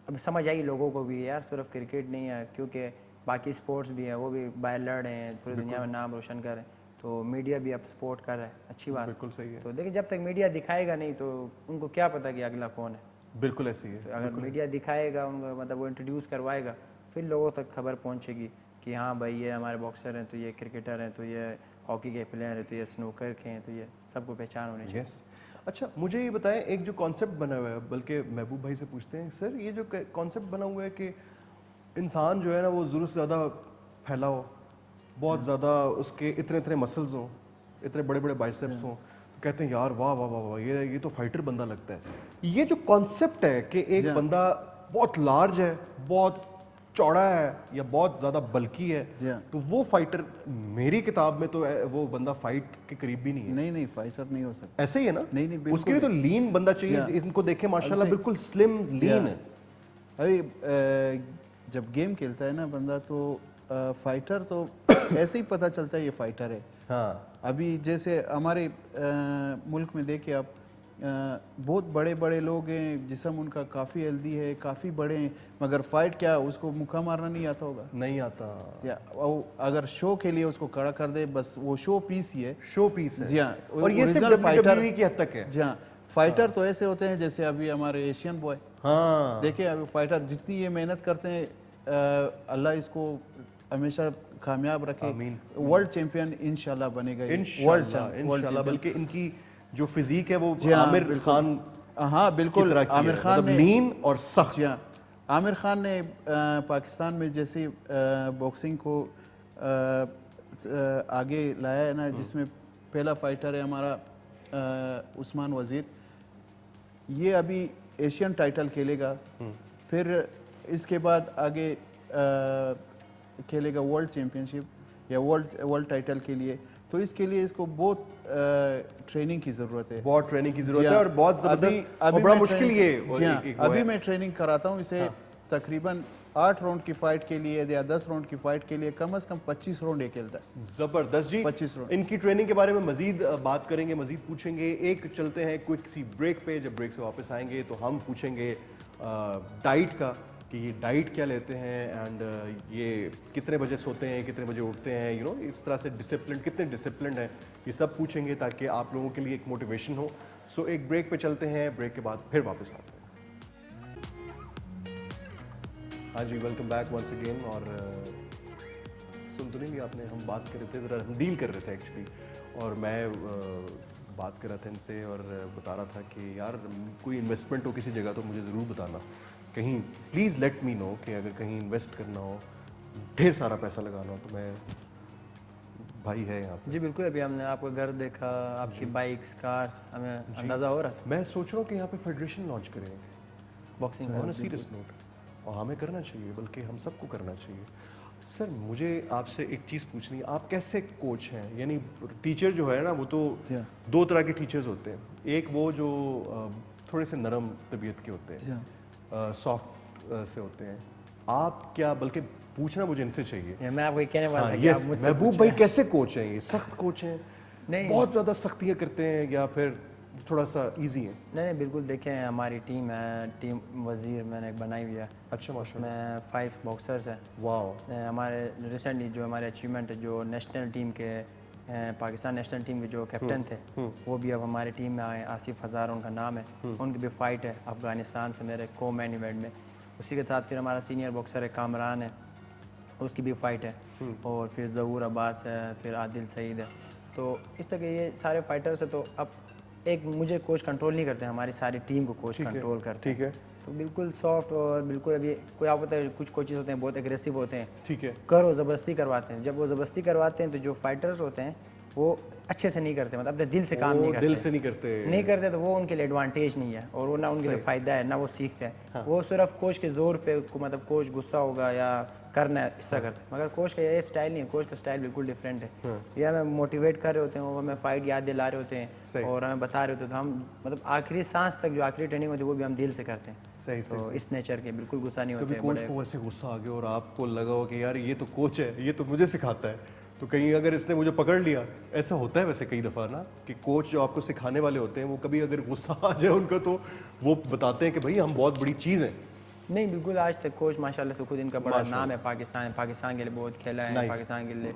अब समझ आई लोगों को भी यार सिर्फ क्रिकेट नहीं है, क्योंकि बाकी स्पोर्ट्स भी है, वो भी बाहर लड़ रहे हैं, पूरी दुनिया में नाम रोशन कर रहे हैं। तो मीडिया भी अब सपोर्ट कर रहा है, अच्छी बात। बिल्कुल सही है। तो देखिए जब तक मीडिया दिखाएगा नहीं तो उनको क्या पता कि अगला कौन है। बिल्कुल ऐसी है। तो अगर मीडिया दिखाएगा उनको, मतलब वो इंट्रोड्यूस करवाएगा, फिर लोगों तक खबर पहुंचेगी कि हाँ भाई ये हमारे बॉक्सर हैं, तो ये क्रिकेटर हैं, तो ये हॉकी के प्लेयर हैं, तो ये स्नूकर के हैं, तो ये सबको पहचान होनी चाहिए। यस। अच्छा मुझे ये बताएं, एक जो कॉन्सेप्ट बना हुआ है, बल्कि महबूब भाई से पूछते हैं सर, ये जो कॉन्सेप्ट बना हुआ है कि इंसान जो है ना वो ज़रूरत से ज़्यादा फैला हो, बहुत ज़्यादा उसके इतने इतने मसल्स हों, इतने बड़े बड़े बाइसेप्स हों, तो कहते हैं यार वाह वाह वाह वाह ये तो फाइटर बंदा लगता है। ये जो कॉन्सेप्ट है कि एक बंदा बहुत लार्ज है, बहुत चौड़ा है या बहुत ज़्यादा बल्की है, तो वो फाइटर, मेरी किताब में तो वो बंदा फाइट के करीब भी नहीं है। नहीं फाइटर नहीं हो सकता। ऐसे ही है ना? नहीं बिल्कुल। उसके लिए तो लीन बंदा चाहिए। इनको देखें माशाल्लाह बिल्कुल स्लिम लीन है। अभी जब गेम खेलता है ना बंदा तो फाइटर तो ऐसे ही पता चलता है ये फाइटर है। हाँ। अभी जैसे हमारे मुल्क में देखिए आप, बहुत बड़े बड़े लोग हैं, जिस्म उनका काफ़ी हेल्दी है, काफ़ी बड़े हैं, मगर फाइट क्या उसको मुक्का मारना नहीं आता होगा। नहीं आता। या अगर शो के लिए उसको खड़ा कर दे, बस वो शो पीस ही है। शो पीस है। जी हाँ। और ये सिर्फ WWE की हद तक है। जी हाँ। फाइटर तो ऐसे होते हैं जैसे अभी हमारे एशियन बॉय। हाँ। देखिए अभी फाइटर जितनी ये मेहनत करते हैं, अल्लाह इसको हमेशा कामयाब रखे। वर्ल्ड चैंपियन इंशाल्लाह बनेगा। इंशाल्लाह। बल्कि इनकी जो फिजिक है वो आमिर खान, हाँ बिल्कुल, आमिर खान मतलब लीन और सख्त। हाँ, आमिर खान ने पाकिस्तान में जैसे बॉक्सिंग को आगे लाया है ना, जिसमें पहला फाइटर है हमारा उस्मान वजीर, ये अभी एशियन टाइटल खेलेगा, फिर इसके बाद आगे खेलेगा वर्ल्ड चैंपियनशिप या वर्ल्ड टाइटल के लिए। तो इसके लिए इसको बहुत ट्रेनिंग की जरूरत है, बहुत ट्रेनिंग की जरूरत है और बहुत जबरदस्त और बड़ा मुश्किल ये। अभी मैं ट्रेनिंग कराता हूँ इसे। तकरीबन 8 राउंड की फाइट के लिए या 10 राउंड की फाइट के लिए कम से कम 25 राउंड ये खेलता है। जबरदस्त जी। 25 राउंड। इनकी ट्रेनिंग के बारे में मजीद बात करेंगे, मजीद पूछेंगे। एक चलते हैं क्विक सी ब्रेक पे, जब ब्रेक से वापस आएंगे तो हम पूछेंगे डाइट का, कि ये डाइट क्या लेते हैं एंड ये कितने बजे सोते हैं, कितने बजे उठते हैं, यू नो इस तरह से डिसिप्लिन, कितने डिसिप्लिन है, ये सब पूछेंगे ताकि आप लोगों के लिए एक मोटिवेशन हो। सो एक ब्रेक पे चलते हैं, ब्रेक के बाद फिर वापस आते हैं। हाँ जी, वेलकम बैक वंस अगेन। और सुन तो नहीं लिया आपने, हम बात कर रहे थे, ज़रा हम डील कर रहे थे एक्चुअली, और मैं बात कर रहा था इनसे और बता रहा था कि यार कोई इन्वेस्टमेंट हो किसी जगह तो मुझे ज़रूर बताना, कहीं प्लीज़ लेट मी नो कि अगर कहीं इन्वेस्ट करना हो, ढेर सारा पैसा लगाना हो, तो मैं भाई है यहाँ पे। जी बिल्कुल, अभी हमने आपका घर देखा, आपकी बाइक्स, कार्स, हमें अंदाज़ा हो रहा था। मैं सोच रहा हूँ कि यहाँ पे फेडरेशन लॉन्च करें boxing on a serious note, और हमें करना चाहिए, बल्कि हम सबको करना चाहिए। सर मुझे आपसे एक चीज़ पूछनी है, आप कैसे कोच हैं? यानी टीचर जो है ना वो तो दो तरह के टीचर्स होते हैं, एक वो जो थोड़े से नरम तबीयत के होते हैं, सॉफ्ट से होते हैं, आप क्या, बल्कि पूछना मुझे इनसे चाहिए, मैं आपको ये कहने वाला था कि यस आप मुझसे महबूब भाई कैसे कोच हैं? ये सख्त कोच हैं, नहीं बहुत ज़्यादा सख्तियाँ करते हैं, या फिर थोड़ा सा इजी है? नहीं, बिल्कुल देखें, हमारी टीम है, टीम वजीर मैंने बनाई हुई है। अच्छा माशाल्लाह। मैं 5 बॉक्सर्स हैं। वाह। हमारे रिसेंटली जो हमारे अचीवमेंट है, जो नेशनल टीम के पाकिस्तान नेशनल टीम के जो कैप्टन थे वो भी अब हमारी टीम में आए। आसिफ हज़ार उनका नाम है, उनकी भी फ़ाइट है अफ़गानिस्तान से मेरे को मैन इवेंट में। उसी के साथ फिर हमारा सीनियर बॉक्सर है कामरान है, उसकी भी फ़ाइट है। और फिर ज़हूर अब्बास है, फिर आदिल सईद है। तो इस तरह के ये सारे फाइटर्स है। तो अब एक मुझे कोच कंट्रोल नहीं करते, हमारी सारी टीम को कोच कंट्रोल करते हैं। ठीक है। तो बिल्कुल सॉफ्ट और बिल्कुल अभी कोई आप होता है, कुछ कोचेस होते हैं बहुत एग्रेसिव होते हैं, ठीक है। करो ज़बरदस्ती करवाते हैं। जब वो ज़बरदस्ती करवाते हैं तो जो फाइटर्स होते हैं वो अच्छे से नहीं करते, मतलब अपने दिल से काम नहीं करते। दिल से नहीं करते। तो वो उनके लिए एडवांटेज नहीं है और वो ना उनके लिए फ़ायदा है ना वो सीखते हैं। वो सिर्फ कोच के ज़ोर पे मतलब कोच गुस्सा होगा या करना है इस तरह करते हैं, मगर कोच का ये स्टाइल नहीं है। कोच का स्टाइल बिल्कुल डिफरेंट है। ये हमें मोटिवेट कर रहे होते हैं, वो हमें फ़ाइट याद दिला रहे होते हैं और हमें बता रहे होते हैं। तो हम मतलब आखिरी सांस तक जो आखिरी ट्रेनिंग होती है वो भी हम दिल से करते हैं। सही तो इस नेचर के बिल्कुल गुस्सा नहीं होते। कभी कोच को वैसे गुस्सा आ गया और आपको लगा हो कि यार ये तो कोच है, ये तो मुझे सिखाता है, तो कहीं अगर इसने मुझे पकड़ लिया, ऐसा होता है वैसे कई दफ़ा ना कि कोच जो आपको सिखाने वाले होते हैं वो कभी अगर गुस्सा आ जाए उनका तो वो बताते हैं कि भाई हम बहुत बड़ी चीज़ हैं? नहीं, बिल्कुल आज तक कोच माशाल्लाह से खुद इनका बड़ा नाम है पाकिस्तान के लिए बहुत खेला है, पाकिस्तान के लिए।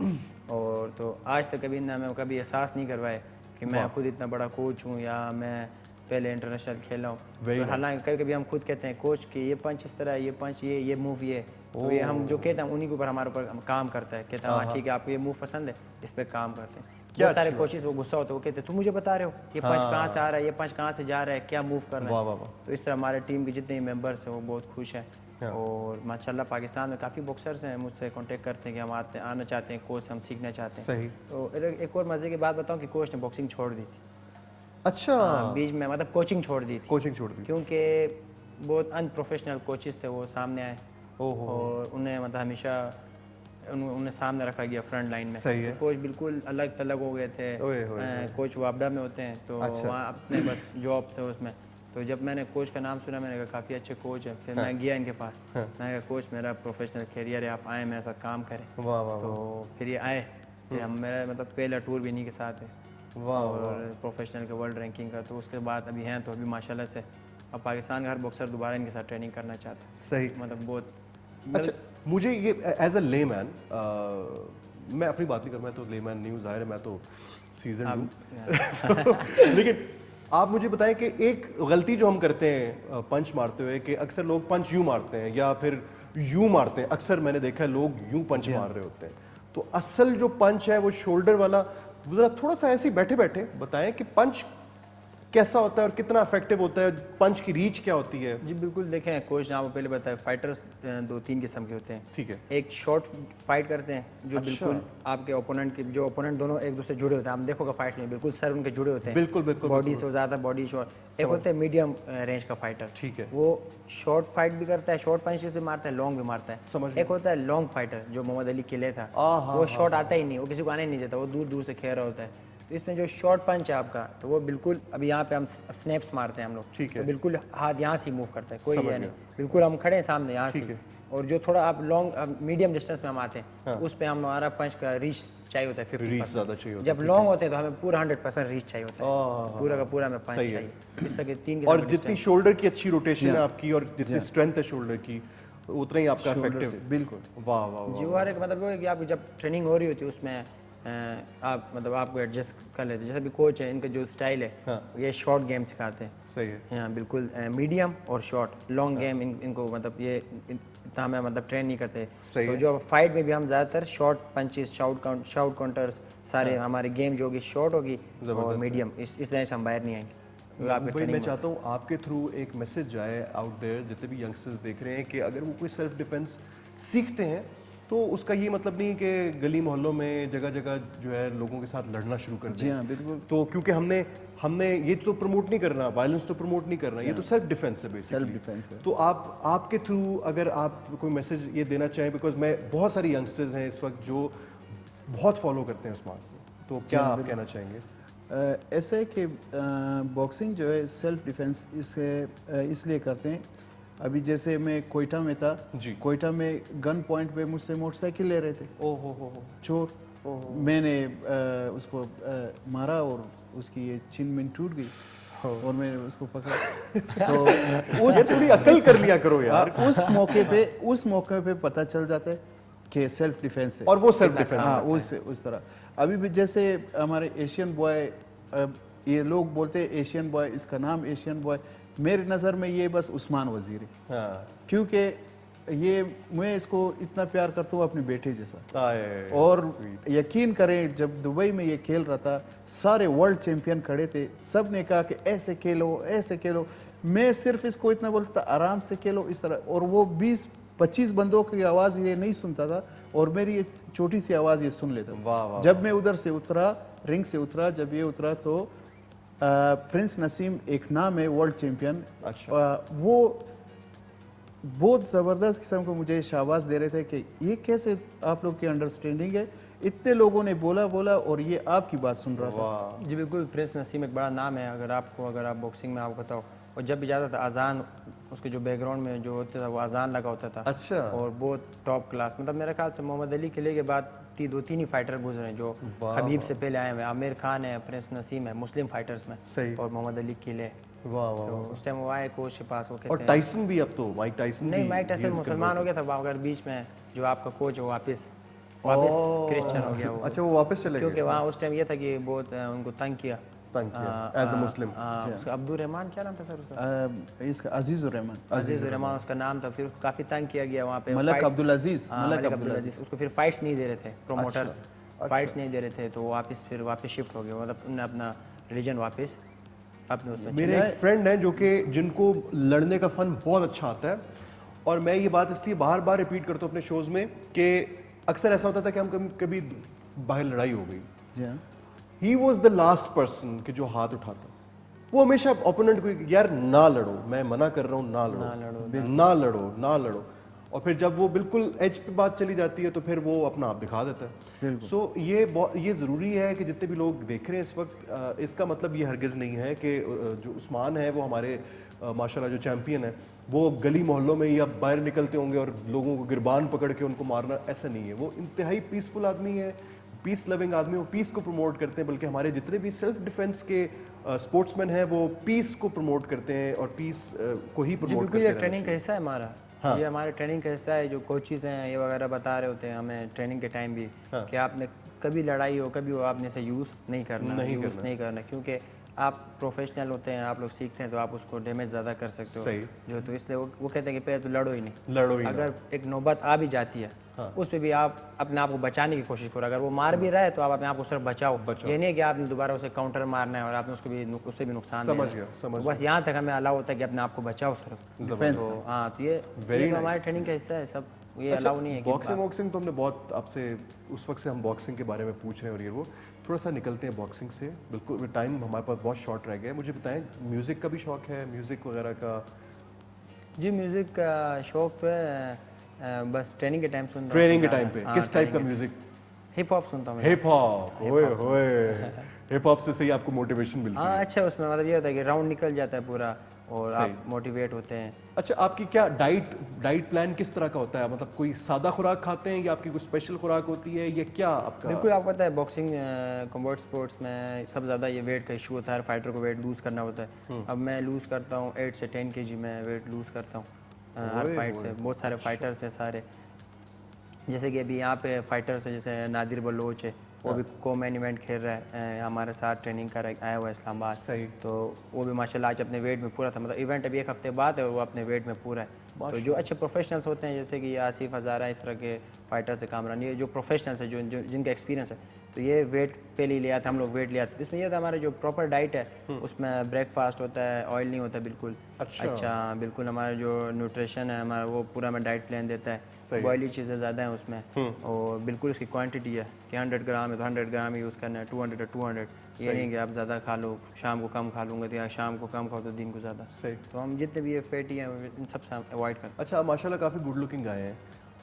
और तो आज तक कभी ना मैं कभी एहसास नहीं करवाए कि मैं खुद इतना बड़ा कोच हूँ या मैं पहले इंटरनेशनल खेला हूँ। तो हालांकि कभी कभी हम खुद कहते हैं कोच कि ये पंच इस तरह है, ये पंच ये मूव ये, तो ये हम जो कहते हैं उन्हीं के ऊपर हमारे ऊपर काम करता है। कहता है हाँ ठीक है, आपको ये मूव पसंद है, इस पर काम करते हैं। बहुत सारे कोचेस वो गुस्सा होते हैं, वो कहते हैं तुम मुझे बता रहे हो ये पंच कहाँ से आ रहा है, ये पंच कहाँ से जा रहा है, क्या मूव कर रहा है। तो इस तरह हमारे टीम के जितने मेंबर्स हैं वो बहुत खुश हैं। और माशाल्लाह पाकिस्तान में काफ़ी बॉक्सर्स हैं मुझसे कांटेक्ट करते हैं कि हम आना चाहते हैं, कोच हम सीखना चाहते हैं। सही। तो एक और मज़े की बात बताऊँ कि कोच ने बॉक्सिंग छोड़ दी थी। अच्छा। बीच में मतलब कोचिंग छोड़ दी थी। कोचिंग छोड़ दी क्योंकि बहुत अनप्रोफेशनल कोचेस थे वो सामने आए और उन्हें मतलब हमेशा उन्हें सामने रखा गया फ्रंट लाइन में। सही है। तो कोच बिल्कुल अलग थलग हो गए थे। कोच वापडा में होते हैं तो वहाँ अपने बस जॉब थे उसमें। तो जब मैंने कोच का नाम सुना मैंने कहा काफ़ी अच्छे कोच हैं। फिर मैं गया इनके पास, मैंने कहा कोच मेरा प्रोफेशनल कैरियर है, आप आए मेरे साथ काम करें। तो फिर ये आए, फिर हम मेरा मतलब पहला टूर भी इन्हीं के साथ है और प्रोफेशनल के वर्ल्ड रैंकिंग का। तो उसके बाद अभी हैं तो अभी माशाल्लाह से अब पाकिस्तान का हर बॉक्सर दोबारा इनके साथ ट्रेनिंग करना चाहता है। सही। मतलब बहुत अच्छा, मुझे ये एज अ लेमैन, मैं अपनी बात नहीं कर, मैं तो लेमैन नहीं हूँ, जाहिर है मैं तो सीजन हूँ लेकिन आप मुझे बताएं कि एक गलती जो हम करते हैं पंच मारते हुए कि अक्सर लोग पंच यूँ मारते हैं या फिर यूँ मारते हैं। अक्सर मैंने देखा है लोग यूँ पंच मार रहे होते हैं। तो असल जो पंच है वो शोल्डर वाला, जरा थोड़ा सा ऐसे ही बैठे बैठे बताएं कि पंच कैसा होता है और कितना इफेक्टिव होता है, पंच की रीच क्या होती है? जी बिल्कुल, देखें कोच ने आपको पहले बताया फाइटर्स 2-3 किस्म के होते हैं। ठीक है। एक शॉर्ट फाइट करते हैं जो बिल्कुल आपके ओपोनेंट के जो ओपोनेंट दोनों एक दूसरे जुड़े होते हैं। आप देखोगे फाइट में बिल्कुल सर उनके जुड़े होते हैं, बिल्कुल बिल्कुल बॉडी से ज़्यादा बॉडी शॉर्ट। एक होता है मीडियम रेंज का फाइटर, ठीक है, वो शॉर्ट फाइट भी करता है, शॉर्ट पंचेस भी मारता है, लॉन्ग भी मारता है। एक होता है लॉन्ग फाइटर जो मोहम्मद अली किले था, वो शॉर्ट आता ही नहीं, वो किसी को आने नहीं देता, वो दूर दूर से खेल रहा होता है। तो इसमें जो शॉर्ट पंच है आपका तो वो बिल्कुल अभी यहाँ पे हम स्नैप्स मारते हैं हम लोग, ठीक है, तो बिल्कुल हाथ यहाँ से मूव करता है, कोई ये नहीं, बिल्कुल हम खड़े हैं सामने यहाँ से। और जो थोड़ा आप लॉन्ग मीडियम डिस्टेंस में हम आते हैं उस पर हमारा पंच का रीच चाहिए होता है 50%। जब लॉन्ग होते हैं तो हमें पूरा 100% रीच चाहिए होता है, पूरा का पूरा हमें पंच चाहिए। इस तरह के 3 और जितनी शोल्डर की अच्छी रोटेशन है आपकी और जितनी स्ट्रेंथ है शोल्डर की उतना ही आपका इफेक्टिव। बिल्कुल। वाह वाह। जी वो एक मतलब वो है कि आप जब ट्रेनिंग हो रही होती है उसमें आप मतलब आपको एडजस्ट कर लेते हैं। जैसे भी कोच है इनका जो स्टाइल है ये शॉर्ट गेम सिखाते हैं। सही है। हाँ बिल्कुल, मीडियम और शॉर्ट लॉन्ग गेम इनको मतलब ये इतना हमें मतलब ट्रेन नहीं करते। तो जो फाइट में भी हम ज़्यादातर शॉर्ट पंचेस, शाउट काउंटर्स सारे हमारी गेम जो होगी शॉर्ट होगी और मीडियम, इस तरह से हम बाहर नहीं आएंगे। भाई मैं चाहता हूँ आपके थ्रू एक मैसेज जाए आउट देयर, जितने भी यंगस्टर्स देख रहे हैं कि अगर वो कोई सेल्फ डिफेंस सीखते हैं तो उसका ये मतलब नहीं कि गली मोहल्लों में जगह जगह जो है लोगों के साथ लड़ना शुरू कर दें। जी हाँ बिल्कुल। तो क्योंकि हमने ये तो प्रमोट नहीं करना, वायलेंस तो प्रमोट नहीं करना, ये तो सेल्फ डिफेंस है बेसिकली। सेल्फ डिफेंस है। तो आपके थ्रू अगर आप कोई मैसेज ये देना चाहें, बिकॉज मैं बहुत सारी यंगस्टर्स हैं इस वक्त जो बहुत फॉलो करते हैं उस बात को, तो क्या आप कहना चाहेंगे? ऐसा है कि बॉक्सिंग जो है सेल्फ डिफेंस इसलिए करते हैं अभी जैसे मैं कोयटा में था जी। कोयटा में गन पॉइंट पे मुझसे मोटरसाइकिल ले रहे थे ओ हो चोर। मैंने उसको मारा और उसकी ये छिन मिन टूट गई और मैंने उसको पकड़ा। तो उस थोड़ी अकल कर लिया करो यार। उस मौके पे पता चल जाता है कि सेल्फ डिफेंस है और वो सेल्फ डिफेंस। हाँ उस तरह। अभी भी जैसे हमारे एशियन बॉय, ये लोग बोलते हैं एशियन बॉय, इसका नाम एशियन बॉय, मेरी नज़र में ये बस उस्मान वजीर है। हाँ। क्योंकि ये मैं इसको इतना प्यार करता हूँ अपने बेटे जैसा। आए, और यकीन करें जब दुबई में ये खेल रहा था सारे वर्ल्ड चैंपियन खड़े थे, सब ने कहा कि ऐसे खेलो ऐसे खेलो, मैं सिर्फ इसको इतना बोलता था आराम से खेलो इस तरह। और वो 20-25 बंदों की आवाज़ ये नहीं सुनता था और मेरी ये छोटी सी आवाज़ ये सुन लेता था। जब मैं उधर से उतरा, रिंग से उतरा, जब ये उतरा तो प्रिंस नसीम एक नाम है वर्ल्ड चैंपियन। वो बहुत ज़बरदस्त किस्म को मुझे शाबाश दे रहे थे कि ये कैसे आप लोग की अंडरस्टैंडिंग है, इतने लोगों ने बोला और ये आपकी बात सुन रहा था। जी बिल्कुल, प्रिंस नसीम एक बड़ा नाम है। अगर आप बॉक्सिंग में आपको बताओ, और जब भी जाता था अजान, उसके जो बैकग्राउंड में जो होता था वो अजान लगा होता था। अच्छा। और बहुत टॉप क्लास, मतलब मेरे ख्याल से मोहम्मद अली किले के बाद 2-3 ही फाइटर गुजरे हैं जो हबीब से पहले आए हुए। आमिर खान है, प्रिंस नसीम है मुस्लिम फाइटर्स में, सही। और मोहम्मद अली किले। वाह वाह। तो उस टाइम वो आए कोच के पास, वो कहते और हैं टाइसन भी, अब तो माइक टाइसन नहीं, माइक टाइसन मुसलमान हो गया था, अगर बीच में जो आपका कोच है वो वापस क्रिश्चियन हो गया वो। अच्छा, वो वापस चले गए क्योंकि वहाँ उस टाइम ये था कि बहुत उनको तंग किया एज अ मुस्लिम। उसका अब्दुल रहमान क्या नाम था सर उसका? इसका अजीजुर रहमान, अजीजुर रहमान उसका नाम था। फिर उसको काफी तंग किया गया वहाँ पे। मलक अब्दुल अजीज, मलक अब्दुल अजीज, उसको फिर फाइट्स नहीं दे रहे थे प्रोमोटर्स, फाइट्स नहीं दे रहे थे, तो वापस शिफ्ट हो गए, मतलब उन्होंने अपना रिलीजन वापस अपने उसमें। मेरे एक फ्रेंड हैं जो कि जिनको लड़ने का फन बहुत अच्छा आता है, और मैं ये बात इसलिए बार बार रिपीट करता हूँ अपने शोज में कि अक्सर ऐसा होता था कि हम कभी बाहर लड़ाई हो गई, he was the last person कि जो हाथ उठाता। वो हमेशा ओपोनेंट को यार ना लड़ो, मैं मना कर रहा हूँ ना लड़ो। और फिर जब वो बिल्कुल एज पे बात चली जाती है तो फिर वो अपना आप दिखा देता है। सो ये ज़रूरी है कि जितने भी लोग देख रहे हैं इस वक्त, इसका मतलब ये हरगिज़ नहीं है कि जो उस्मान है वो हमारे माशाल्लाह जो चैंपियन है वो गली मोहल्लों में या बाहर निकलते होंगे और लोगों को गिरबान पकड़ के उनको मारना, ऐसा नहीं है। वो इंतहाई पीसफुल आदमी है, पीस लविंग आदमी, वो पीस को प्रमोट करते हैं। बल्कि हमारे जितने भी सेल्फ डिफेंस के स्पोर्ट्समैन हैं वो पीस को प्रमोट करते हैं और पीस को ही प्रमोट करते हैं। ये ट्रेनिंग का हिस्सा है हमारा। ये हमारे ट्रेनिंग का हिस्सा है। जो कोचेस हैं ये वगैरह बता रहे होते हैं हमें ट्रेनिंग के टाइम भी कि आपने कभी लड़ाई हो, कभी हो, आपने इसे यूज़ नहीं करना, क्योंकि आप प्रोफेशनल होते हैं, आप लोग सीखते हैं तो आप उसको डैमेज ज़्यादा कर सकते हो। जो तो इसलिए वो कहते हैं कि पहले तो लड़ो ही नहीं। अगर एक नौबत आ भी जाती है उस पर भी आप अपने आप को बचाने की कोशिश करो। अगर वो मार भी रहा है तो आप अपने आप को सिर्फ बचाओ। ये नहीं कि आपने दोबारा उसे काउंटर मारना है और आपने उससे भी नुकसान देना है। बस यहाँ तक हमें अलाउ होता है कि अपने आप को बचाओ सिर्फ। तो हाँ, तो ये हमारे ट्रेनिंग का हिस्सा है सब। ये अलाउ नहीं है कि बॉक्सिंग तो हमने बहुत आपसे उस वक्त से हम बॉक्सिंग के बारे में पूछ रहे हैं और ये वो थोड़ा सा निकलते हैं बॉक्सिंग से। बिल्कुल टाइम हमारे पास बहुत शॉर्ट रह गया है। मुझे बताएं, म्यूज़िक का भी शौक है, म्यूज़िक वगैरह का? जी म्यूज़िक का शौक तो है, बस ट्रेनिंग के टाइम सुनता हूँ। ट्रेनिंग के टाइम पे किस टाइप का म्यूज़िक? हिप हॉप सुनता हूँ। हिप हॉप, ओए हिप हॉप से सही आपको मोटिवेशन मिलती है? हाँ, अच्छा, उसमें मतलब ये होता है कि राउंड निकल जाता है पूरा और आप मोटिवेट होते हैं। अच्छा, आपकी क्या डाइट प्लान किस तरह का होता है? मतलब कोई सादा खुराक खाते हैं या आपकी कोई स्पेशल खुराक होती है, ये क्या आपका? बिल्कुल, आपको पता है बॉक्सिंग कॉम्बैट स्पोर्ट्स में सबसे ज़्यादा ये वेट का इशू होता है। हर फाइटर को वेट लूज़ करना होता है। अब मैं लूज़ करता हूँ 8 से 10 kg में वेट लूज़ करता हूँ हर फाइट से। बहुत सारे फाइटर्स हैं सारे, जैसे कि अभी यहाँ पे फाइटर्स है जैसे नादिर बलोच है, वो भी को-मेन इवेंट खेल रहा है, हमारे साथ ट्रेनिंग कर आया हुआ है इस्लामाबाद। सही। तो वो भी माशाल्लाह आज अपने वेट में पूरा था, मतलब इवेंट अभी 1 हफ्ते बाद है, वो अपने वेट में पूरा है। तो जो अच्छे प्रोफेशनल्स होते हैं जैसे कि आसिफ हज़ारा, इस तरह के फाइटर्स है, कामरान, ये जो प्रोफेशनल्स है जो जिनका एक्सपीरियंस है, तो ये वेट पहले ही ले आते, हम लोग वेट ले आते। इसमें यह था हमारा जो प्रॉपर डाइट है उसमें ब्रेकफास्ट होता है, ऑयल नहीं होता बिल्कुल। अच्छा बिल्कुल, हमारा जो न्यूट्रिशन है हमारा वो पूरा हमें डाइट प्लान देता है। बॉयली चीज़ें ज़्यादा हैं उसमें और बिल्कुल उसकी क्वांटिटी है कि 100 ग्राम है तो 100 ग्राम ही यूज़ करना है, 200 है 200। ये नहीं कि आप ज़्यादा खा लो, शाम को कम खा लूँगा, तो या शाम को कम खाओ तो दिन को ज़्यादा। सही। तो हम जितने भी ये फैटी हैं इन सब से अवॉइड करते हैं। अच्छा, माशाल्लाह काफ़ी गुड लुकिंग आए हैं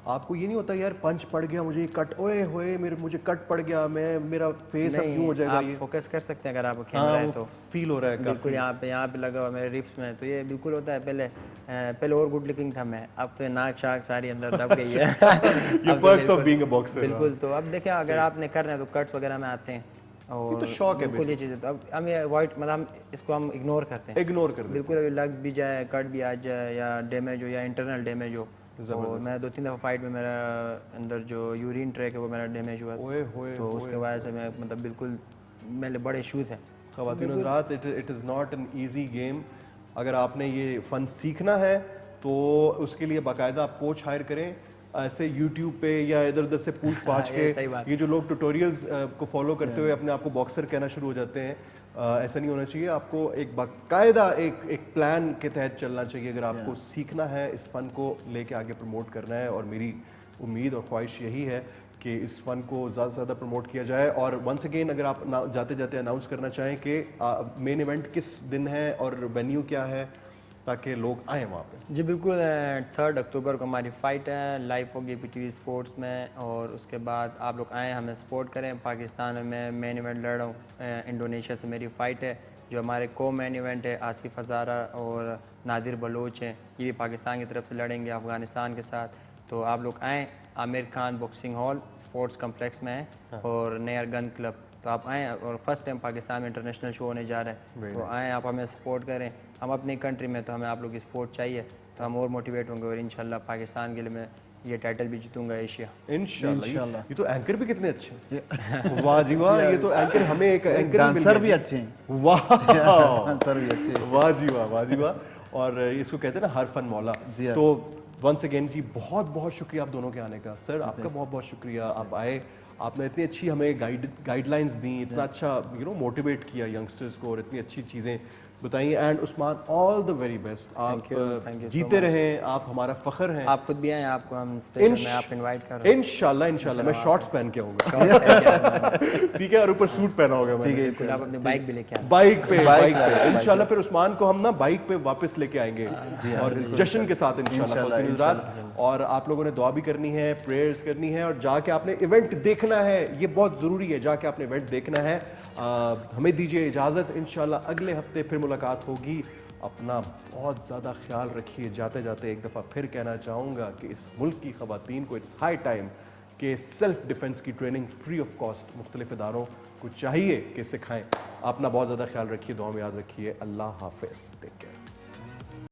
आपको ये नहीं होता यार पंच पड़ गया मुझे, कट ओए होए मुझे कट पड़ गया, मेरा फेस अब क्यों हो जाएगा? आप ये फोकस कर सकते हैं अगर आपको खेल रहा है तो फील हो रहा है बिल्कुल यहाँ पे लगा हुआ मेरे रिप्स में, तो ये बिल्कुल होता है। पहले और गुड लुकिंग था मैं, अब तो नाक शाक सारी अंदर दब गई है। ये perks of being a boxer. बिल्कुल, तो अब देखिए अगर आपने करना है तो कट्स वगैरह में आते हैं और तो शौक है बिल्कुल ये चीज़ें, तो अब हम ये अवॉइड मतलब हम इसको हम इग्नोर करते हैं, इग्नोर कर दे। बिल्कुल अभी लग भी जाए, कट भी आ जाए या डैमेज हो या इंटरनल डैमेज हो। और मैं 2-3 दफ़ा फाइट में मेरा अंदर जो यूरिन ट्रैक है वो मेरा डैमेज हुआ, तो उसके वजह से मैं मतलब बिल्कुल मेरे बड़े इशूज़ हैं। ख़वातीन हज़रात, it is not an easy game. अगर आपने ये फ़न सीखना है तो उसके लिए बाकायदा आप कोच हायर करें। ऐसे YouTube पे या इधर उधर से पूछ पाछ के ये जो लोग ट्यूटोरियल्स को फॉलो करते हुए अपने आप को बॉक्सर कहना शुरू हो जाते हैं, ऐसा नहीं होना चाहिए। आपको एक बाकायदा एक प्लान के तहत चलना चाहिए अगर आपको सीखना है, इस फ़न को लेके आगे प्रमोट करना है। और मेरी उम्मीद और ख्वाहिश यही है कि इस फ़न को ज़्यादा से ज़्यादा प्रमोट किया जाए। और वंस अगेन अगर आप जाते जाते अनाउंस करना चाहें कि मेन इवेंट किस दिन है और वेन्यू क्या है, ताकि लोग आएँ वहाँ पे। जी बिल्कुल, 3 अक्टूबर को हमारी फ़ाइट है, लाइव होगी PTV स्पोर्ट्स में। और उसके बाद आप लोग आएँ, हमें सपोर्ट करें। पाकिस्तान में मेन इवेंट लड़ रहा हूँ, इंडोनेशिया से मेरी फ़ाइट है। जो हमारे को मेन इवेंट है आसिफ हज़ारा और नादिर बलोच हैं, ये भी पाकिस्तान की तरफ से लड़ेंगे अफ़गानिस्तान के साथ। तो आप लोग आएँ, Aamir Khan boxing hall sports complex में है और नेयर गन क्लब, तो आप आएँ। और फर्स्ट टाइम पाकिस्तान में इंटरनेशनल शो होने जा रहा है, तो आएँ, आप हमें सपोर्ट करें। हम अपनी कंट्री में तो हमें आप लोग की सपोर्ट चाहिए, तो हम और मोटिवेट होंगे और इंशाल्लाह पाकिस्तान के लिए मैं ये टाइटल भी जीतूंगा एशिया इंशाल्लाह। ये तो एंकर भी कितने अच्छे हैं। वाह जी वाह, ये तो एंकर हमें एक एंकर डांसर भी अच्छे हैं। वाह डांसर भी अच्छे हैं। वाह जी वाह, वाह जी वाह। और इसको कहते हैं ना हर फन मौला। तो वंस अगेन जी बहुत बहुत शुक्रिया आप दोनों के आने का। सर आपका बहुत बहुत शुक्रिया, आप आए, आपने इतनी अच्छी हमें गाइडलाइंस दी, इतना अच्छा मोटिवेट किया यंगस्टर्स को और इतनी अच्छी चीज़ें बताई। And Usman, all the very best. आप जीते रहें, आप हमारा फ़ख्र हैं। आप खुद भी आए, आपको हम स्पेशल में आप इनवाइट कर रहे हैं। इंशाल्लाह मैं शॉर्ट्स पहन के आऊँगा। ठीक है, और ऊपर सूट पहना होगा मैंने। ठीक है, आप अपनी बाइक भी लेके आए। बाइक पे इंशाल्लाह। फिर उस्मान को हम ना बाइक पे वापस लेके आएंगे और जश्न के साथ इंशाल्लाह। और आप लोगों ने दुआ भी करनी है, प्रेयर्स करनी है, और जाके आपने इवेंट देखना है, ये बहुत ज़रूरी है, जाके आपने इवेंट देखना है। हमें दीजिए इजाज़त, इंशाल्लाह अगले हफ्ते फिर मुलाकात होगी। अपना बहुत ज़्यादा ख्याल रखिए। जाते जाते एक दफ़ा फिर कहना चाहूँगा कि इस मुल्क की ख़वातीन को इट्स हाई टाइम कि सेल्फ डिफेंस की ट्रेनिंग फ्री ऑफ कॉस्ट मुख्तलिफ इदारों को चाहिए कि सिखाएं। अपना बहुत ज़्यादा ख्याल रखिए, दुआ में याद रखिए। अल्लाह हाफ़िज़, टेक केयर।